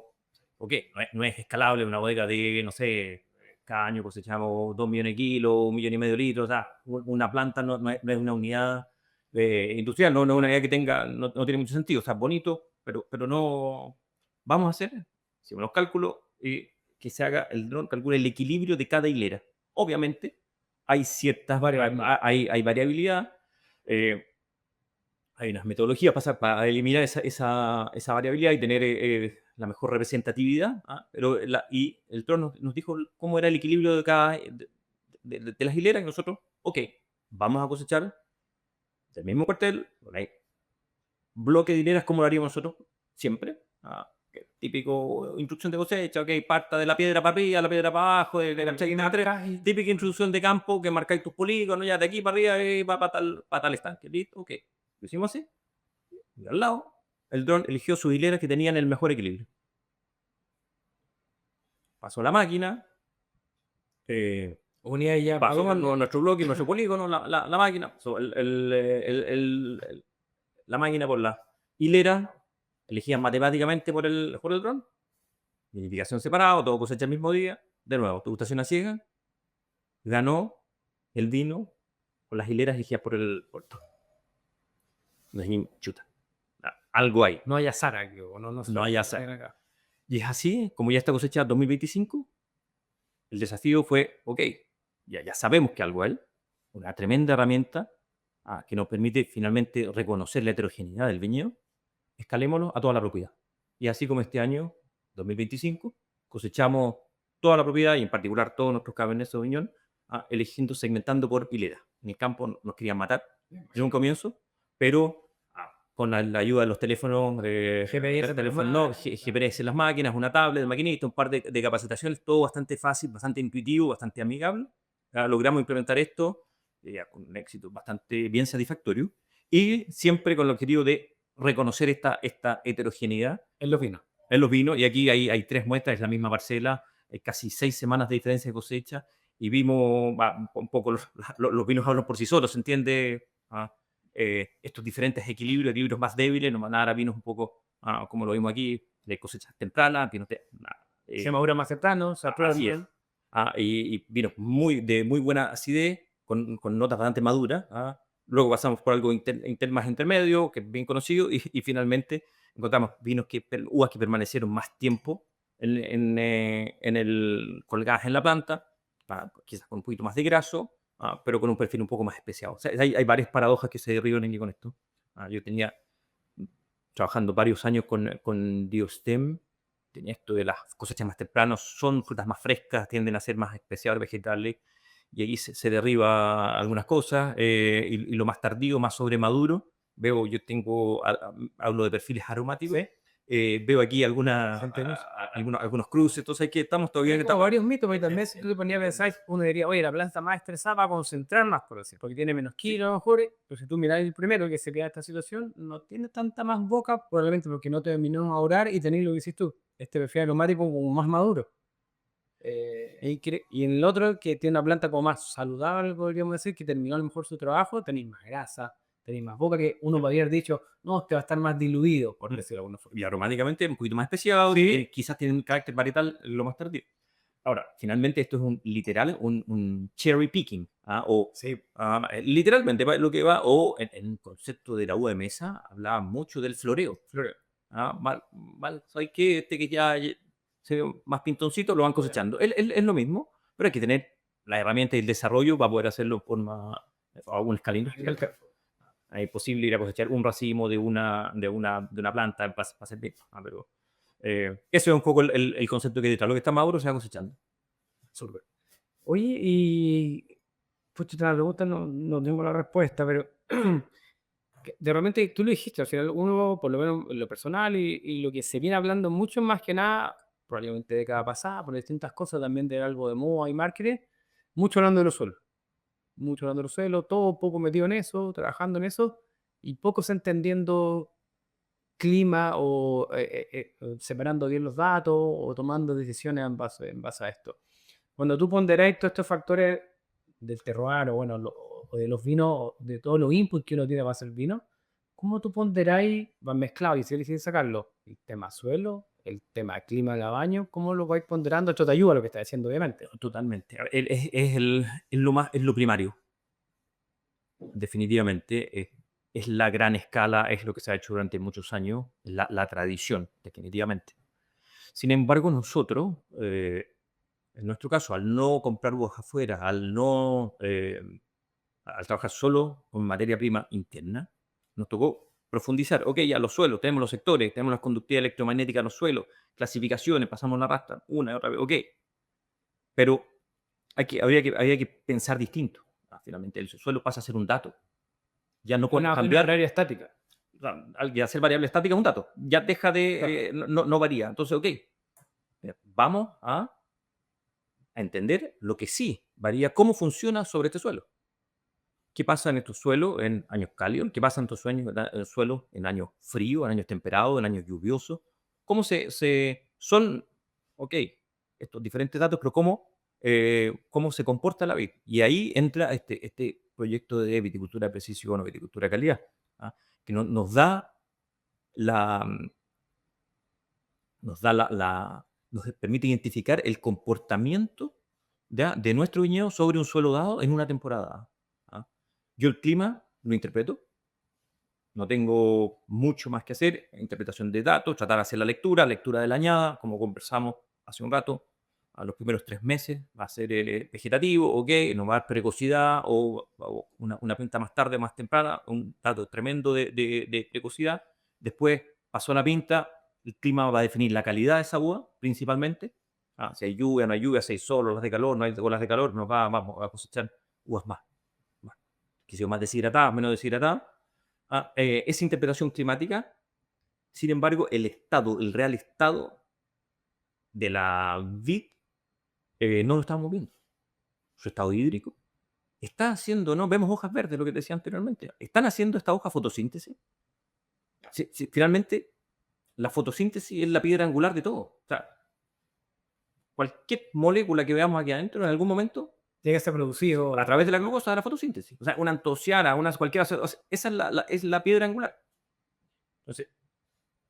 ok, no es escalable una bodega de, no sé, cada año cosechamos 2 millones de kilos, 1,5 millones de litros. O sea, una planta no es una unidad industrial, no es una unidad que tenga, no tiene mucho sentido. O sea, bonito, pero no. Vamos a hacer, hicimos los cálculos y que se haga, el dron calcula el equilibrio de cada hilera. Obviamente, hay ciertas variabilidades, hay variabilidad. Hay unas metodologías para eliminar esa variabilidad y tener la mejor representatividad. Pero y el dron nos dijo cómo era el equilibrio de cada de las hileras y nosotros, ok, vamos a cosechar del mismo cuartel, con el bloque de hileras como lo haríamos nosotros siempre. Típico instrucción de cosecha, ok, parta de la piedra para arriba, la piedra para abajo, típica instrucción de campo que marcáis tus polígonos, ya de aquí para arriba va para tal estanque, listo, ok. Lo hicimos así. Y al lado, el dron eligió sus hileras que tenían el mejor equilibrio. Pasó la máquina. Unía ya pasó con nuestro bloque, nuestro polígono, la máquina. Pasó la máquina por la hilera. Elegían matemáticamente por el dron. Vinificación separado, todo cosecha el mismo día. De nuevo, degustación a ciega. Ganó el vino con las hileras elegidas por el puerto. Nos dijimos, chuta. Algo hay. No hay azar aquí, no hay azar. Y es así, como ya está cosecha 2025, el desafío fue, ok, ya sabemos que algo hay, una tremenda herramienta que nos permite finalmente reconocer la heterogeneidad del viñedo, escalémoslo a toda la propiedad. Y así como este año, 2025, cosechamos toda la propiedad y en particular todos nuestros Cabernet Sauvignon, eligiendo, segmentando por hilera. En el campo nos querían matar desde un comienzo, pero con la ayuda de los teléfonos, GPS en las máquinas, una tablet de maquinista, un par de capacitaciones, todo bastante fácil, bastante intuitivo, bastante amigable. Logramos implementar esto con un éxito bastante bien satisfactorio y siempre con el objetivo de reconocer esta heterogeneidad en los vinos. En los vinos, y aquí hay 3 muestras, es la misma parcela, casi 6 semanas de diferencia de cosecha, y vimos un poco los vinos hablan por sí solos, se entiende estos diferentes equilibrios más débiles, nos van a dar a vinos un poco, como lo vimos aquí, de cosechas tempranas, vinos se madura más temprano, se aprueban bien. Y vinos de muy buena acidez, con notas bastante maduras. Luego pasamos por algo más intermedio, que es bien conocido, y finalmente encontramos uvas que permanecieron más tiempo colgadas en la planta, quizás con un poquito más de graso, pero con un perfil un poco más especiado. O sea, hay varias paradojas que se derriban aquí con esto. Yo tenía trabajando varios años con Diostem, tenía esto de las cosechas más tempranas, son frutas más frescas, tienden a ser más especiales, vegetales, y ahí se derriba algunas cosas, y lo más tardío, más sobremaduro, yo hablo de perfiles aromáticos, ¿sí? Veo aquí algunos cruces, entonces estamos todavía... Tengo varios mitos, pero también si tú te ponías a pensar, uno diría, oye, la planta más estresada va a concentrar más, por decir, porque tiene menos kilos, a lo mejor, pero si tú miras el primero que se queda en esta situación, no tiene tanta más boca, probablemente porque no terminó de madurar y tenéis lo que dices tú, este perfil aromático como más maduro. Y en el otro, que tiene una planta como más saludable, podríamos decir, que terminó a lo mejor su trabajo, tenéis más grasa, tenéis más boca, que uno podría haber dicho, no, este va a estar más diluido, por decirlo de alguna forma. Y aromáticamente un poquito más especiado, ¿sí? Quizás tiene un carácter varietal lo más tardío. Ahora, finalmente esto es un cherry picking, sí. Literalmente lo que va, o en el concepto de la uva de mesa, hablaba mucho del floreo. ¿Sabes qué? Que ya se ve más pintoncito, lo van cosechando. Es lo mismo, pero hay que tener la herramienta y el desarrollo para poder hacerlo por algún escalino. Es posible ir a cosechar un racimo de una planta para hacer bien. Pero eso es un poco el concepto que detrás. Lo que está maduro se va cosechando. Súper. Oye, y pues la pregunta no tengo la respuesta, pero que de repente tú lo dijiste, al final uno, por lo menos en lo personal y lo que se viene hablando mucho más que nada, probablemente década pasada, por distintas cosas también de algo de moda y marketing, mucho hablando de los suelos, mucho hablando de los suelos, todo poco metido en eso, trabajando en eso, y pocos entendiendo clima o separando bien los datos o tomando decisiones en base a esto. Cuando tú ponderáis todos estos factores del terroir o, bueno, o de los vinos, o de todos los inputs que uno tiene para hacer vino, ¿cómo tú ponderáis, van mezclados y si queréis sacarlo? El tema suelo, el tema clima de baño, ¿cómo lo vais ponderando? Esto te ayuda a lo que estás diciendo, obviamente. Totalmente. A ver, es lo primario, definitivamente. Es la gran escala, es lo que se ha hecho durante muchos años, la tradición, definitivamente. Sin embargo, nosotros, en nuestro caso, al no comprar uvas afuera, al trabajar solo con materia prima interna, nos tocó profundizar. Ok, ya los suelos, tenemos los sectores, tenemos las conductividad electromagnética en los suelos, clasificaciones, pasamos la rasta una y otra vez, ok. Pero habría que pensar distinto. Finalmente, el suelo pasa a ser un dato. Ya no puedes Una cambiar. área estática. O sea, al hacer variable estática es un dato. Ya deja Claro. de. No varía. Entonces, ok. Vamos a entender lo que sí varía, cómo funciona sobre este suelo. ¿Qué pasa en estos suelos en años cálidos? ¿Qué pasa en estos suelos en años fríos, en años temperados, en años lluviosos? ¿Cómo son, ok, estos diferentes datos, pero cómo se comporta la vid? Y ahí entra este proyecto de viticultura de precisión o viticultura de calidad, ¿ah? Que nos da la, nos da nos permite identificar el comportamiento de nuestro viñedo sobre un suelo dado en una temporada. ¿Ah? Yo el clima lo interpreto, no tengo mucho más que hacer, interpretación de datos, tratar de hacer la lectura de la añada, como conversamos hace un rato, a los primeros 3 meses va a ser vegetativo, ok, no va a dar precocidad o una pinta más tarde, más temprana, un dato tremendo de precocidad. Después pasó la pinta, el clima va a definir la calidad de esa uva, principalmente. Si hay lluvia, no hay lluvia, si hay sol, olas de calor, no hay olas de calor, vamos a cosechar uvas más, quizás más deshidratadas, menos deshidratadas. Esa interpretación climática, sin embargo, el real estado de la vid, no lo estamos viendo. Su estado hídrico está haciendo, ¿no? Vemos hojas verdes, lo que te decía anteriormente. ¿Están haciendo esta hoja fotosíntesis? Finalmente, la fotosíntesis es la piedra angular de todo. O sea, cualquier molécula que veamos aquí adentro, en algún momento, Tiene que ser producido. a través de la glucosa, de la fotosíntesis. O sea, una antociana, cualquiera. O sea, esa es la piedra angular. Entonces,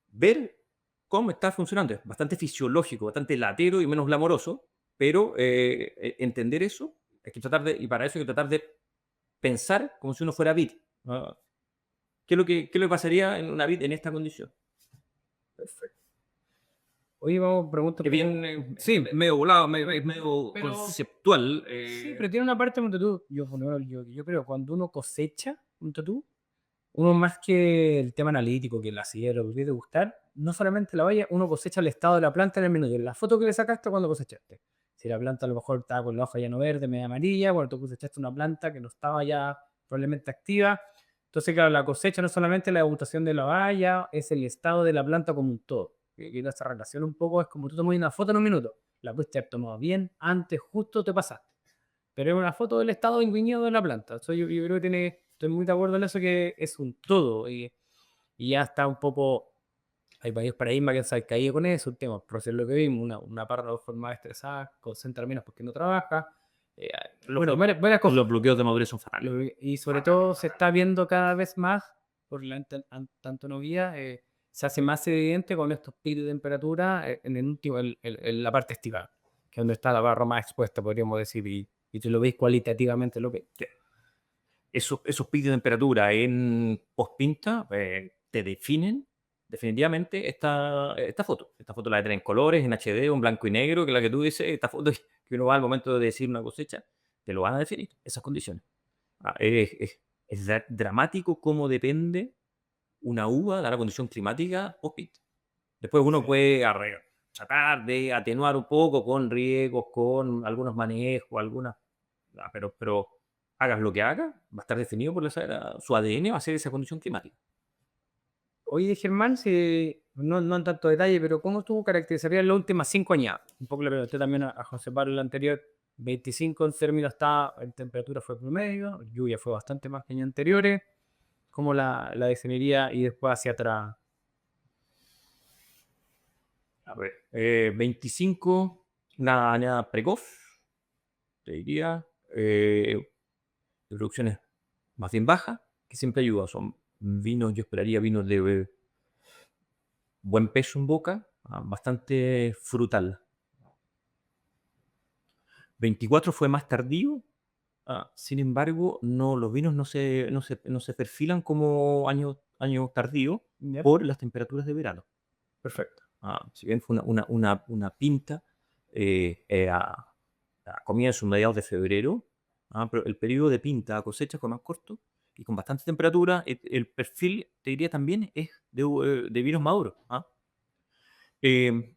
ver cómo está funcionando es bastante fisiológico, bastante latero y menos glamoroso, pero entender eso, y para eso hay que tratar de pensar como si uno fuera vid. ¿No? ¿Qué es lo que pasaría en una vid en esta condición? Perfecto. Oye, vamos a preguntar. Es bien, Sí, medio volado, medio pero conceptual. sí, pero tiene una parte, ponte tú, por lo menos yo creo, cuando uno cosecha, ponte tú, uno más que el tema analítico, que la silla lo que puede gustar, no solamente la valla, uno cosecha el estado de la planta en el minuto. En la foto que le sacaste cuando cosechaste. Si la planta a lo mejor estaba con la hoja ya no verde, media amarilla, cuando tú cosechaste una planta que no estaba ya probablemente activa. Entonces, claro, la cosecha no es solamente la degutación de la valla, es el estado de la planta como un todo. Que esa relación un poco es como tú tomas una foto en un minuto. La pudiste haber tomado bien, antes, justo te pasaste. Pero es una foto del estado en viñedo de la planta. Yo creo que estoy muy de acuerdo en eso, que es un todo. Y ya está un poco. Hay varios paradigmas que se han caído con eso. Un tema, por ser lo que vimos, una parra de forma estresada, concentra menos porque no trabaja. Eh, bueno, varias cosas. Los bloqueos de madurez son fatales. Y sobre todo se está viendo cada vez más, por la antonovía, se hace más evidente con estos picos de temperatura en la parte estival, que es donde está la barra más expuesta, podríamos decir, y tú lo ves cualitativamente lo que. Esos picos de temperatura en post-pinta te definen definitivamente esta foto. Esta foto la de tener en colores, en HD o en blanco y negro, que es la que tú dices, esta foto que uno va al momento de decir una cosecha, te lo van a definir, esas condiciones. Es dramático cómo depende una uva de la condición climática post-pinta. Después uno puede tratar de atenuar un poco con riegos, con algunos manejos, pero hagas lo que hagas, va a estar definido por su ADN, va a ser esa condición climática. Oye, Germán, si, no en tanto detalle, pero ¿cómo tú caracterizarías las últimas 5 años? Un poco le pregunté también a José Pablo el anterior. 25 en términos está, en temperatura fue promedio, lluvia fue bastante más que años anteriores. ¿Cómo la definiría y después hacia atrás? A ver, 25, una añada precoz, te diría, de producciones más bien bajas, que siempre ayuda. Son vinos, yo esperaría vinos de buen peso en boca, bastante frutal. 24 fue más tardío, sin embargo, no, los vinos no se perfilan como años tardíos Ya, por las temperaturas de verano. perfecto. Si bien fue una pinta a comienzos, mediados de febrero, pero el periodo de pinta a cosecha fue más corto y con bastante temperatura. El perfil, te diría también, es de vinos maduros. Eh,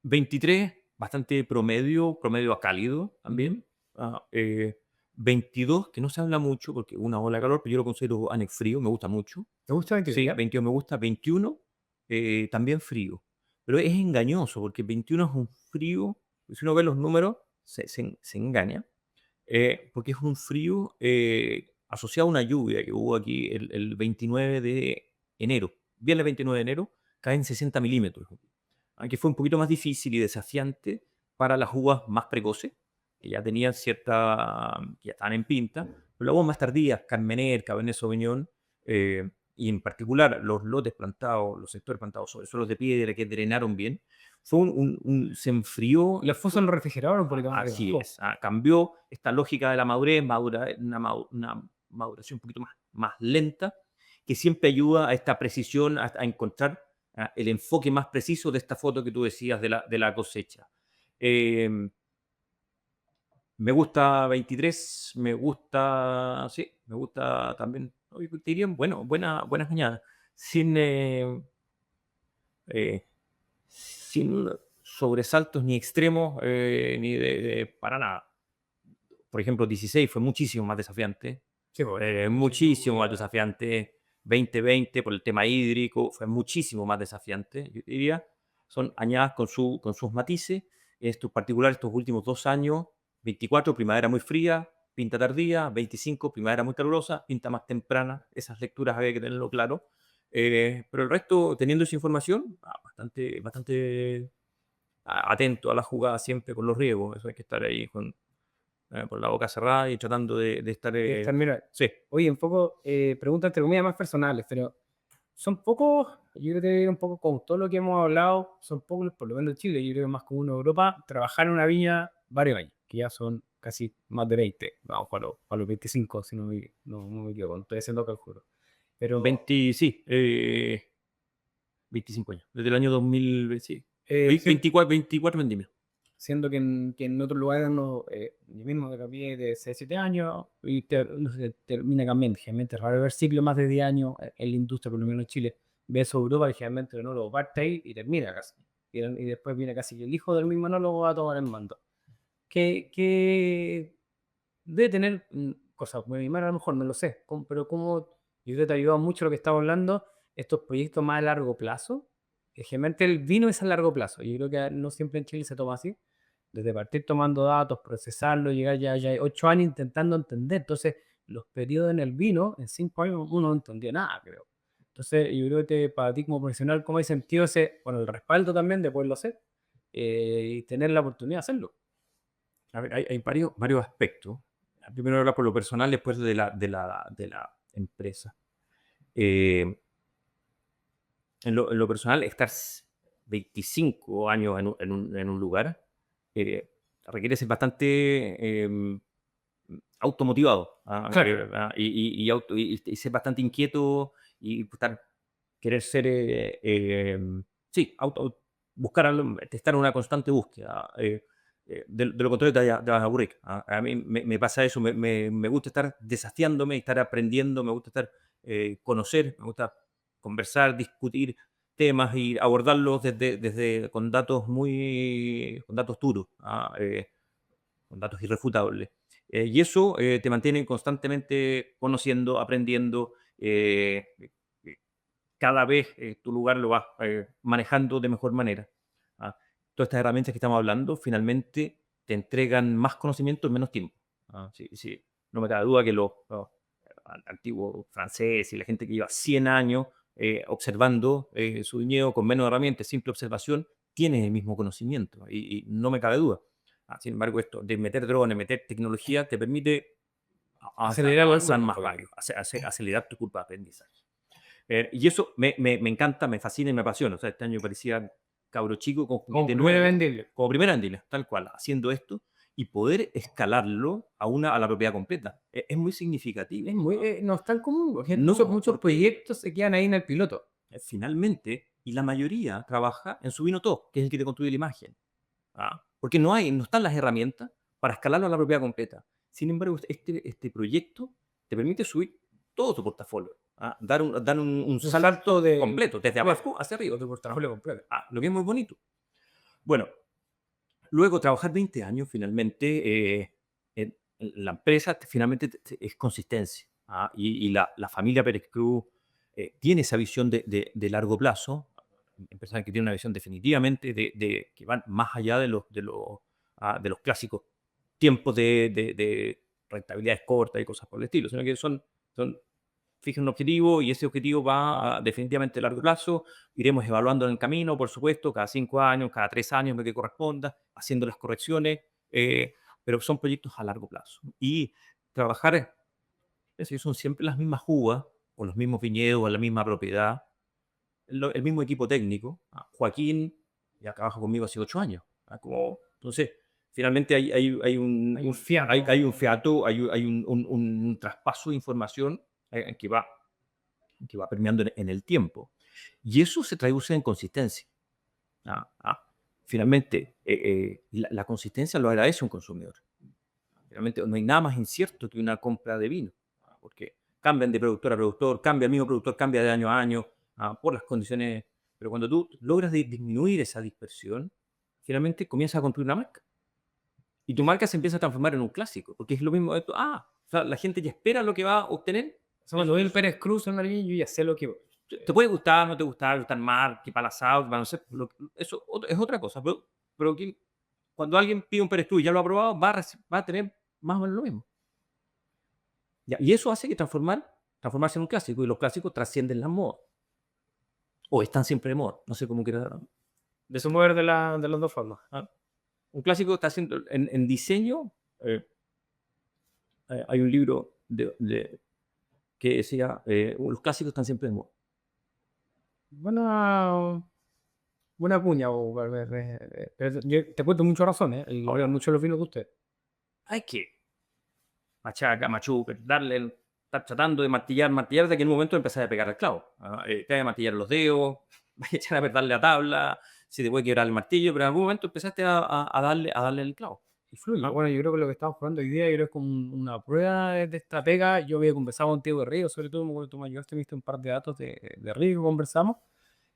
23, bastante promedio a cálido también. 22, que no se habla mucho porque una ola de calor, pero yo lo considero anex frío, me gusta mucho. ¿Te gusta Sí, 22? 22 me gusta, 21 también frío. Pero es engañoso porque 21 es un frío, si uno ve los números, se engaña, porque es un frío asociado a una lluvia que hubo aquí el 29 de enero. Viernes 29 de enero caen 60 milímetros, aunque fue un poquito más difícil y desafiante para las uvas más precoces, que ya tenían que ya estaban en pinta, pero las uvas más tardías, Carmener, Cabernet Sauvignon, y en particular los lotes plantados, los sectores plantados sobre suelos de piedra que drenaron bien, se enfrió. Los puso en el refrigerador un poquito más arriba. Así es, cambió esta lógica de la madurez, una maduración un poquito más lenta, que siempre ayuda a esta precisión, a encontrar el enfoque más preciso de esta foto que tú decías de la cosecha. Me gusta 23, me gusta también, te diría, bueno, buenas añadas, sin, eh, sin sobresaltos ni extremos, ni para nada. Por ejemplo, 16 fue muchísimo más desafiante, Sí, pues, muchísimo más desafiante. 2020 por el tema hídrico fue muchísimo más desafiante, yo diría. Son añadas con sus matices. Estos particulares, estos últimos 2 años, 24, primavera muy fría, pinta tardía; 25, primavera muy calurosa, pinta más temprana. Esas lecturas había que tenerlo claro. Pero el resto, teniendo esa información, bastante atento a la jugada siempre con los riesgos. Eso hay que estar ahí con la boca cerrada y tratando de estar. Mira, Sí, oye, un poco, preguntas entre comillas más personales, pero son pocos, yo creo que un poco con todo lo que hemos hablado, son pocos, por lo menos en Chile, yo creo que más común en Europa, trabajar en una viña varios años, que ya son casi más de 20, vamos para los 25, si no me equivoco, no estoy haciendo cálculo. Pero 20, sí, 25 años, desde el año 2000, sí. eh, si- 24 vendimios. siendo que en otros lugares, no, yo mismo de cambié de 6, 7 años y no sé, termina cambiando. Generalmente es raro ver ciclos más de 10 años en la industria, por lo menos en Chile. Ves a Europa y generalmente el enólogo parte ahí y termina casi. Y después viene casi que el hijo del mismo enólogo a tomar el mando. Que debe tener cosas muy malas, a lo mejor, no lo sé. Pero como yo creo que te ha ayudado mucho lo que estamos hablando, estos proyectos más a largo plazo. Generalmente el vino es a largo plazo. Yo creo que no siempre en Chile se toma así desde partir tomando datos, procesarlo, llegar ya hay 8 años intentando entender. Entonces, los periodos en el vino, en 5 años, uno no entendió nada, creo. Entonces, yo creo que para ti como profesional, ¿cómo hay sentido bueno, el respaldo también de poderlo hacer y tener la oportunidad de hacerlo? A ver, hay varios aspectos. Primero hablar por lo personal, después de la empresa. Eh, en lo personal, estar 25 años en un lugar requiere ser bastante automotivado, Claro. y ser bastante inquieto y querer ser, sí, buscar estar en una constante búsqueda. De lo contrario te vas a aburrir. A mí me pasa eso, me gusta estar desafiándome, estar aprendiendo, me gusta estar conocer, me gusta conversar, discutir temas y abordarlos con datos duros, con datos irrefutables. Y eso te mantiene constantemente conociendo, aprendiendo. Cada vez tu lugar lo vas manejando de mejor manera. ¿Ah? Todas estas herramientas que estamos hablando finalmente te entregan más conocimiento en menos tiempo. ¿Ah? Sí, sí. No me cabe duda que los antiguos franceses y la gente que lleva 100 años observando su viñedo con menos herramientas, simple observación, tiene el mismo conocimiento y no me cabe duda. Sin embargo, esto de meter drones, meter tecnología, te permite Acelerar el avanzar más proceso. rápido, acelerar tu curva de aprendizaje. Y eso me encanta, me fascina y me apasiona. O sea, este año parecía cabro chico con Como juguete primera nuevo, vendible. como primera andila, tal cual, haciendo esto y poder escalarlo a la propiedad completa. Es muy significativo. Es muy, no es tan común, porque No, muchos porque proyectos se quedan ahí en el piloto. finalmente, y la mayoría trabaja en su vino todo, que es el que te construye la imagen. Porque no están las herramientas para escalarlo a la propiedad completa. Sin embargo, este proyecto te permite subir todo tu portafolio, dar un Un salto salto de completo, desde abajo hacia arriba. tu portafolio completo. Lo que es muy bonito. Bueno, luego trabajar 20 años, finalmente, en la empresa, finalmente es consistencia. Y la familia Pérez Cruz tiene esa visión de largo plazo, empresas que tienen una visión definitivamente que van más allá de los clásicos tiempos de rentabilidades cortas y cosas por el estilo, sino que fijan un objetivo y ese objetivo va definitivamente a largo plazo. Iremos evaluando en el camino, por supuesto, cada 5 años, cada 3 años, lo que corresponda, haciendo las correcciones, pero son proyectos a largo plazo. Y trabajar, es decir, son siempre las mismas uvas, o los mismos viñedos, o la misma propiedad, el mismo equipo técnico. Joaquín ya trabaja conmigo hace 8 años. Entonces, finalmente hay Hay un fiato. hay un fiato, hay un traspaso de información que va permeando en el tiempo. Y eso se traduce en consistencia. Ah, ah. Finalmente, la consistencia lo agradece un consumidor. Finalmente, no hay nada más incierto que una compra de vino, porque cambian de productor a productor, el mismo productor cambia de año a año por las condiciones. Pero cuando tú logras disminuir esa dispersión, finalmente comienzas a construir una marca. Y tu marca se empieza a transformar en un clásico, porque es lo mismo de esto. O sea, la gente ya espera lo que va a obtener. O sea, cuando veo el Pérez Cruz en la línea, yo ya sé lo que. Te puede gustar, no te gustar mal, que para asado, no sé, eso es otra cosa. Pero cuando alguien pide un Pérez Cruz y ya lo ha probado, va a tener más o menos lo mismo. Y eso hace que transformarse en un clásico, y los clásicos trascienden las modas. O están siempre de moda, no sé cómo quieras. De su mover de las dos formas. Un clásico está haciendo, en diseño, hay un libro que decía, los clásicos están siempre de moda. Buena puña, pero yo te cuento mucha razón, ¿eh? Y veo mucho los vinos de usted. Hay que machuca, estar tratando de martillar, de que en un momento empezás a pegar al clavo. Te vas a martillar los dedos, vas a echar a darle la tabla, si te puede quebrar el martillo, pero en algún momento empezaste a darle el clavo. Y fluye. Bueno, yo creo que lo que estamos jugando hoy día, yo creo que es como una prueba de esta pega. Yo había conversado contigo de Río, sobre todo, cuando tú me ayudaste, viste un par de datos de Río que conversamos,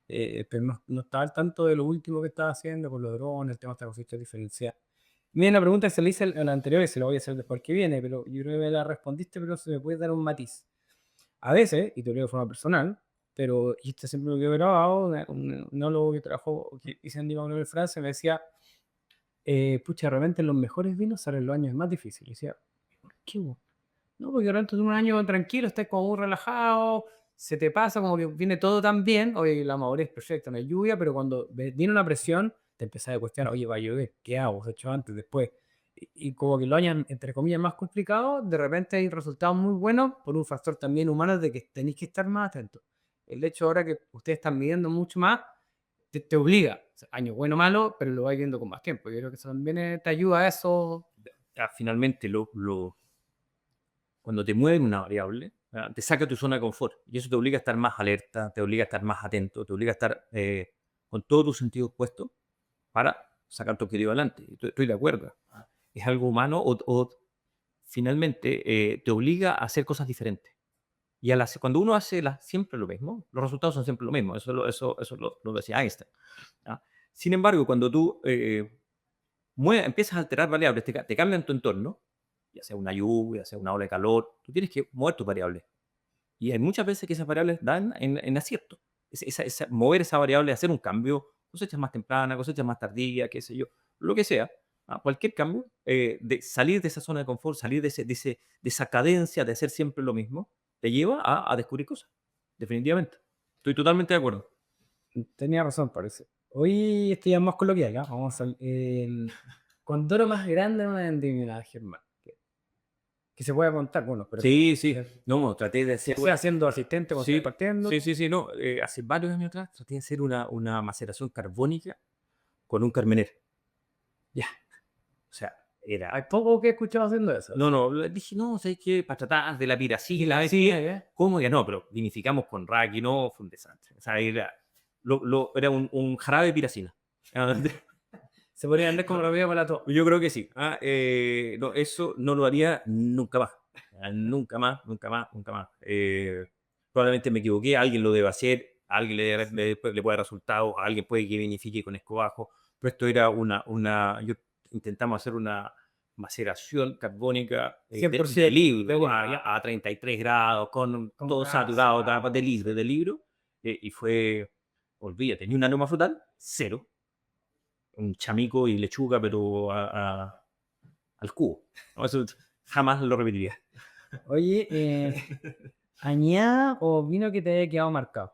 pero no estaba al tanto de lo último que estaba haciendo con los drones, el tema de esta cosecha diferencial. Miren, la pregunta que se le hice en la anterior y se la voy a hacer después que viene, pero yo creo que me la respondiste, pero se me puede dar un matiz. A veces, y te lo digo de forma personal, pero y esto siempre lo que he grabado, un enólogo que trabajó, que hice en Diego Manuel Francia, me decía, pucha, realmente los mejores vinos salen los años más difíciles. Y decía, ¿por qué vos? No, porque realmente tú un año tranquilo, estás como muy relajado, se te pasa como que viene todo tan bien, oye, la madurez es perfecta, no hay lluvia, pero cuando viene una presión, te empezás a cuestionar, oye, va a llover, ¿qué hago? ¿Se ha hecho antes, después? Y como que lo hayan, entre comillas, más complicado, de repente hay resultados muy buenos por un factor también humano de que tenéis que estar más atentos. El hecho ahora que ustedes están midiendo mucho más, te obliga, o sea, año bueno o malo, pero lo vais viendo con más tiempo. Yo creo que eso también te ayuda a eso. Finalmente, cuando te mueven una variable, te saca de tu zona de confort. Y eso te obliga a estar más alerta, te obliga a estar más atento, te obliga a estar con todos tus sentidos puestos para sacar tu objetivo adelante. Estoy de acuerdo. Es algo humano o finalmente te obliga a hacer cosas diferentes. Y cuando uno hace siempre lo mismo, los resultados son siempre lo mismo. Eso lo decía Einstein. Sin embargo, cuando tú empiezas a alterar variables, te cambian tu entorno, ya sea una lluvia, ya sea una ola de calor, tú tienes que mover tus variables. Y hay muchas veces que esas variables dan en acierto. Mover esa variable, hacer un cambio, cosechas más temprana, cosechas más tardía, qué sé yo, lo que sea, cualquier cambio, de salir de esa zona de confort, salir de esa cadencia de hacer siempre lo mismo, te lleva a descubrir cosas. Definitivamente. Estoy totalmente de acuerdo. Tenía razón, parece. Hoy estoy ya más coloquial, ¿ya? Vamos al condoro más grande en una vendimia, Germán. Que se puede contar, bueno, pero Sí, sí. No, traté de hacer. ya sea siendo asistente cuando estoy Sí, partiendo. sí, sí, sí, no. Hace varios años atrás traté de hacer una maceración carbónica con un carmener. Ya. O sea, Hay era. poco que he escuchado haciendo eso. No, no, dije, no, ¿sabes qué? Para tratar de la piracila, Sí, ¿cómo? Ya no, pero vinificamos con raki, no, fue un desastre. O sea, era un jarabe de piracina. Ah, se podría vender como bebida para todo. Yo creo que sí. No, eso no lo haría nunca más. Nunca más, nunca más, nunca más. Probablemente me equivoqué, alguien lo debe hacer, a alguien le puede dar resultado, a alguien puede que vinifique con escobajo, pero esto era intentamos hacer una maceración carbónica de 100% libro, ya, a 33 grados, con con todo gas, saturado, de libro, y fue, olvídate, ni un aroma frutal, cero, un chamico y lechuga, pero al cubo. No, eso jamás lo repetiría. Oye, añada o vino que te haya quedado marcado.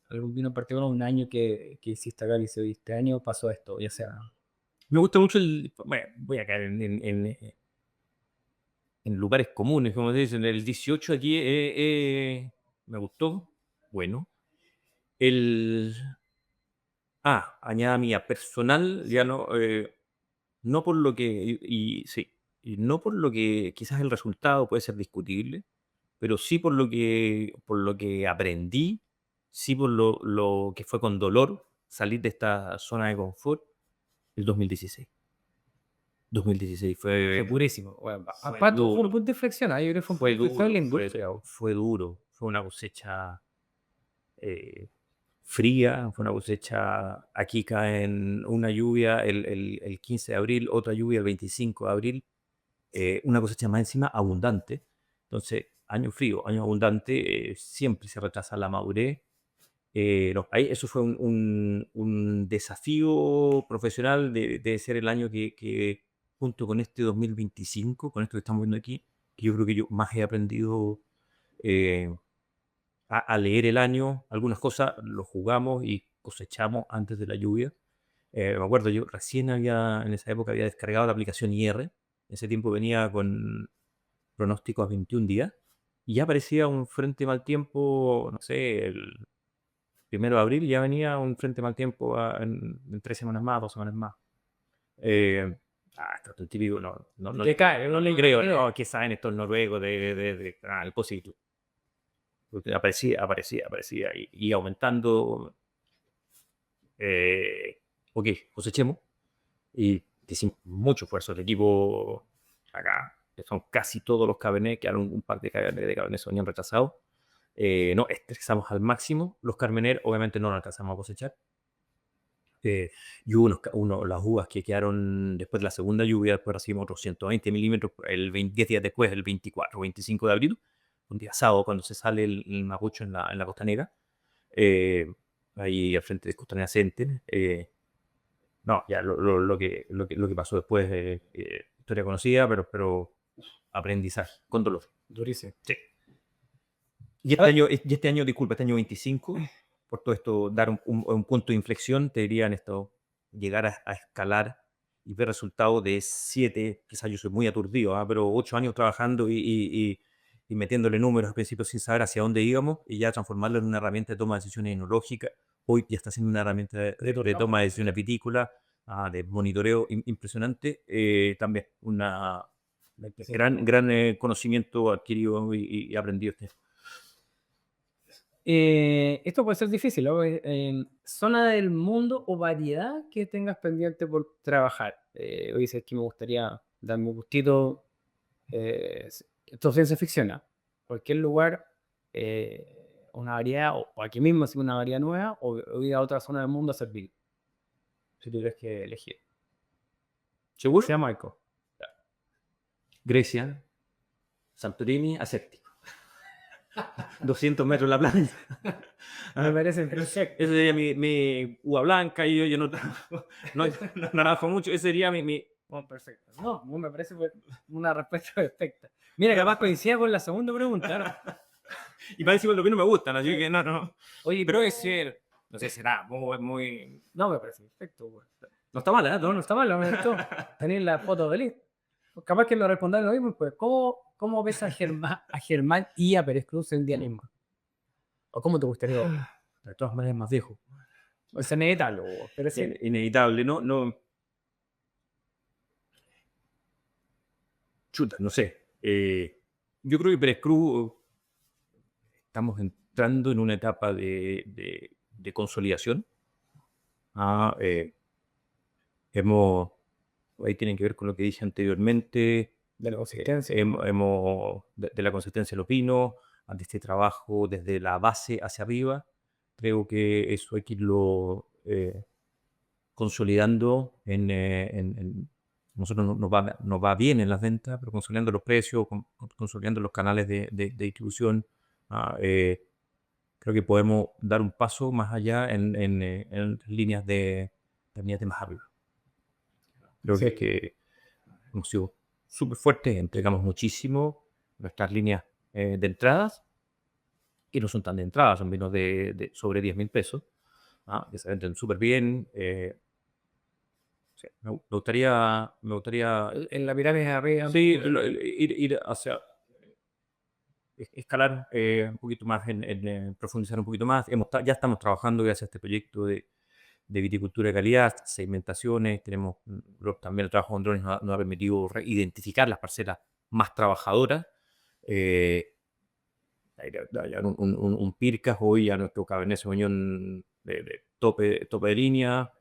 Algún vino en particular, un año que hiciste acá, que hice este año pasó esto, ya sea. Me gusta mucho bueno, voy a caer en lugares comunes, como se dice. En el 18 aquí me gustó. Bueno. El. Añada mía personal, ya no. No por lo que. Sí. Y no por lo que quizás el resultado puede ser discutible, pero sí por lo que aprendí, sí por lo que fue con dolor salir de esta zona de confort, el 2016. 2016 Fue fue, purísimo. Bueno, fue aparte, fue un duro, punto de inflexión. Yo creo que fue un fue punto de inflexión en duro, la fue, industria. fue duro. Fue una cosecha fría, fue una cosecha, aquí cae en una lluvia el 15 de abril, otra lluvia el 25 de abril, una cosecha más encima abundante. Entonces, año frío, año abundante, siempre se retrasa la madurez. No, eso fue un desafío profesional de ser el año que, junto con este 2025, con esto que estamos viendo aquí, que yo creo que yo más he aprendido eh, a leer el año. Algunas cosas lo jugamos y cosechamos antes de la lluvia. Me acuerdo, yo recién en esa época había descargado la aplicación IR. En ese tiempo venía con pronóstico a 21 días. Y ya aparecía un frente mal tiempo, no sé, el 1 de abril ya venía un frente mal tiempo en 3 semanas más, 2 semanas más. Esto es típico, no Te cae, no le creo, creo. no, ¿qué saben estos noruegos el posible? Porque aparecía y aumentando. Ok, cosechemos. Y hicimos mucho esfuerzo. El equipo acá, que son casi todos los Cabernet, quedaron un par de Cabernet Sauvignon retrasados. No, estresamos al máximo. Los Carmener, obviamente, no lo alcanzamos a cosechar. Y hubo las uvas que quedaron después de la segunda lluvia, después recibimos otros 120 milímetros, 10 días después, el 24 o 25 de abril, un día sábado, cuando se sale el mapucho en la costanera, eh, ahí al frente de Costanera Center. No, ya lo que pasó después, historia conocida, pero aprendizaje, con dolor. Durísimo. Sí. Y este año, disculpa, este año 25, por todo esto, dar un punto de inflexión, te diría en esto, llegar a escalar y ver resultados de 7, quizás yo soy muy aturdido, pero 8 años trabajando y metiéndole números al principio sin saber hacia dónde íbamos, y ya transformarlo en una herramienta de toma de decisiones enológica. Hoy ya está siendo una herramienta de toma de decisiones vitícola, de monitoreo impresionante. También una gran conocimiento adquirido y aprendido este. Esto puede ser difícil, ¿no? Zona del mundo o variedad que tengas pendiente por trabajar. Hoy dices que me gustaría darme un gustito. Esto es ciencia ficción, ¿ah? Cualquier lugar, una variedad, o aquí mismo hacer una variedad nueva, o ir a otra zona del mundo a servir. Si tuvieras que elegir. ¿Seguro? Sea Michael. Grecia, Santorini, aséptico. 200 metros la playa. Me parece perfecto. Ese sería mi uva blanca y yo no naranjo mucho. Ese sería mi... Oh, perfecto. No, me parece una respuesta perfecta. Mira, capaz coincide con la segunda pregunta, ¿no? Y para decir lo que no me gustan, así que no. Oye, Pero ese, no sé, será muy... no, me parece perfecto, güey. No está mal, ¿eh? No está mal, lo meto. Tenéis la foto de Liz. Capaz que me respondan lo mismo, pues, ¿cómo ves a Germán y a Pérez Cruz en día mismo? ¿O cómo te gustaría? De todas maneras, más viejo. O sea, inevitable, güey, pero sí. Inevitable, no. Chuta, no sé. Yo creo que Pérez Cruz estamos entrando en una etapa de consolidación. Ahí tienen que ver con lo que dije anteriormente. De la consistencia. De la consistencia de los vinos, de este trabajo desde la base hacia arriba. Creo que eso hay que irlo consolidando nosotros nos va bien en las ventas, pero consolidando los precios, consolidando los canales de distribución. Creo que podemos dar un paso más allá en líneas de más arriba. Creo Sí. que hemos sido súper fuertes, entregamos muchísimo nuestras líneas de entradas, y no son tan de entradas, son vinos de sobre 10.000 pesos, que se venden súper bien. Sí, me gustaría En la pirámide de arriba. sí, ir hacia escalar un poquito más, profundizar un poquito más. Ya estamos trabajando gracias a este proyecto de viticultura de calidad, segmentaciones. Tenemos también el trabajo con drones nos ha permitido identificar las parcelas más trabajadoras. Un Pircas hoy a nuestro Cabernet Sauvignon de tope de línea.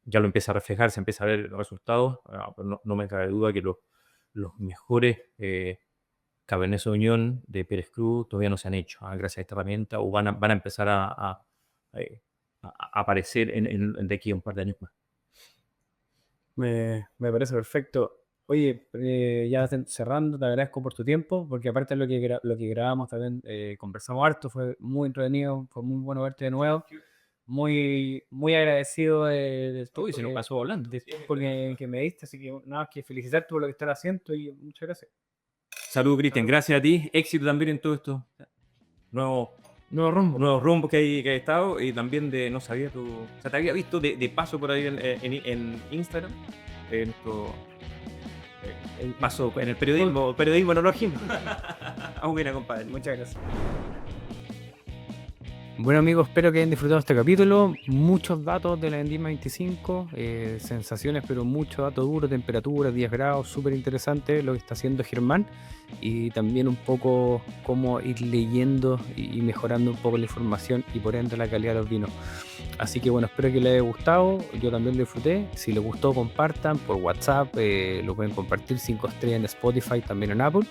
Ya lo empieza a reflejar, se empieza a ver los resultados. Pero no me cabe duda que los mejores Cabernet Sauvignon de Pérez Cruz todavía no se han hecho, gracias a esta herramienta, o van a empezar a aparecer de aquí a un par de años más. Me parece perfecto. Oye, ya cerrando, te agradezco por tu tiempo, porque aparte de lo que grabamos también, conversamos harto, fue muy entretenido, fue muy bueno verte de nuevo. Muy agradecido de todo. Uy, se nos pasó volando. Porque me diste, así que nada más que felicitarte por lo que estás haciendo y muchas gracias. Saludos, Cristian, gracias a ti. Éxito también en todo esto. Nuevos rumbos que hay estado, y también no sabía o sea, te había visto de paso por ahí en Instagram, el paso en el periodismo enologismo. Aún bien, compadre. Muchas gracias. Bueno, amigos, espero que hayan disfrutado este capítulo. Muchos datos de la Vendimia 25, sensaciones, pero mucho dato duro, temperatura, 10 grados, súper interesante lo que está haciendo Germán, y también un poco cómo ir leyendo y mejorando un poco la información y por ende la calidad de los vinos. Así que bueno, espero que les haya gustado, yo también lo disfruté. Si les gustó, compartan por WhatsApp, lo pueden compartir 5 estrellas en Spotify, también en Apple.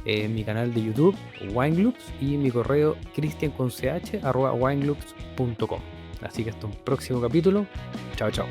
Mi canal de YouTube, Winegroups, y mi correo cristian@winegroups.com. Así que hasta un próximo capítulo. Chao, chao.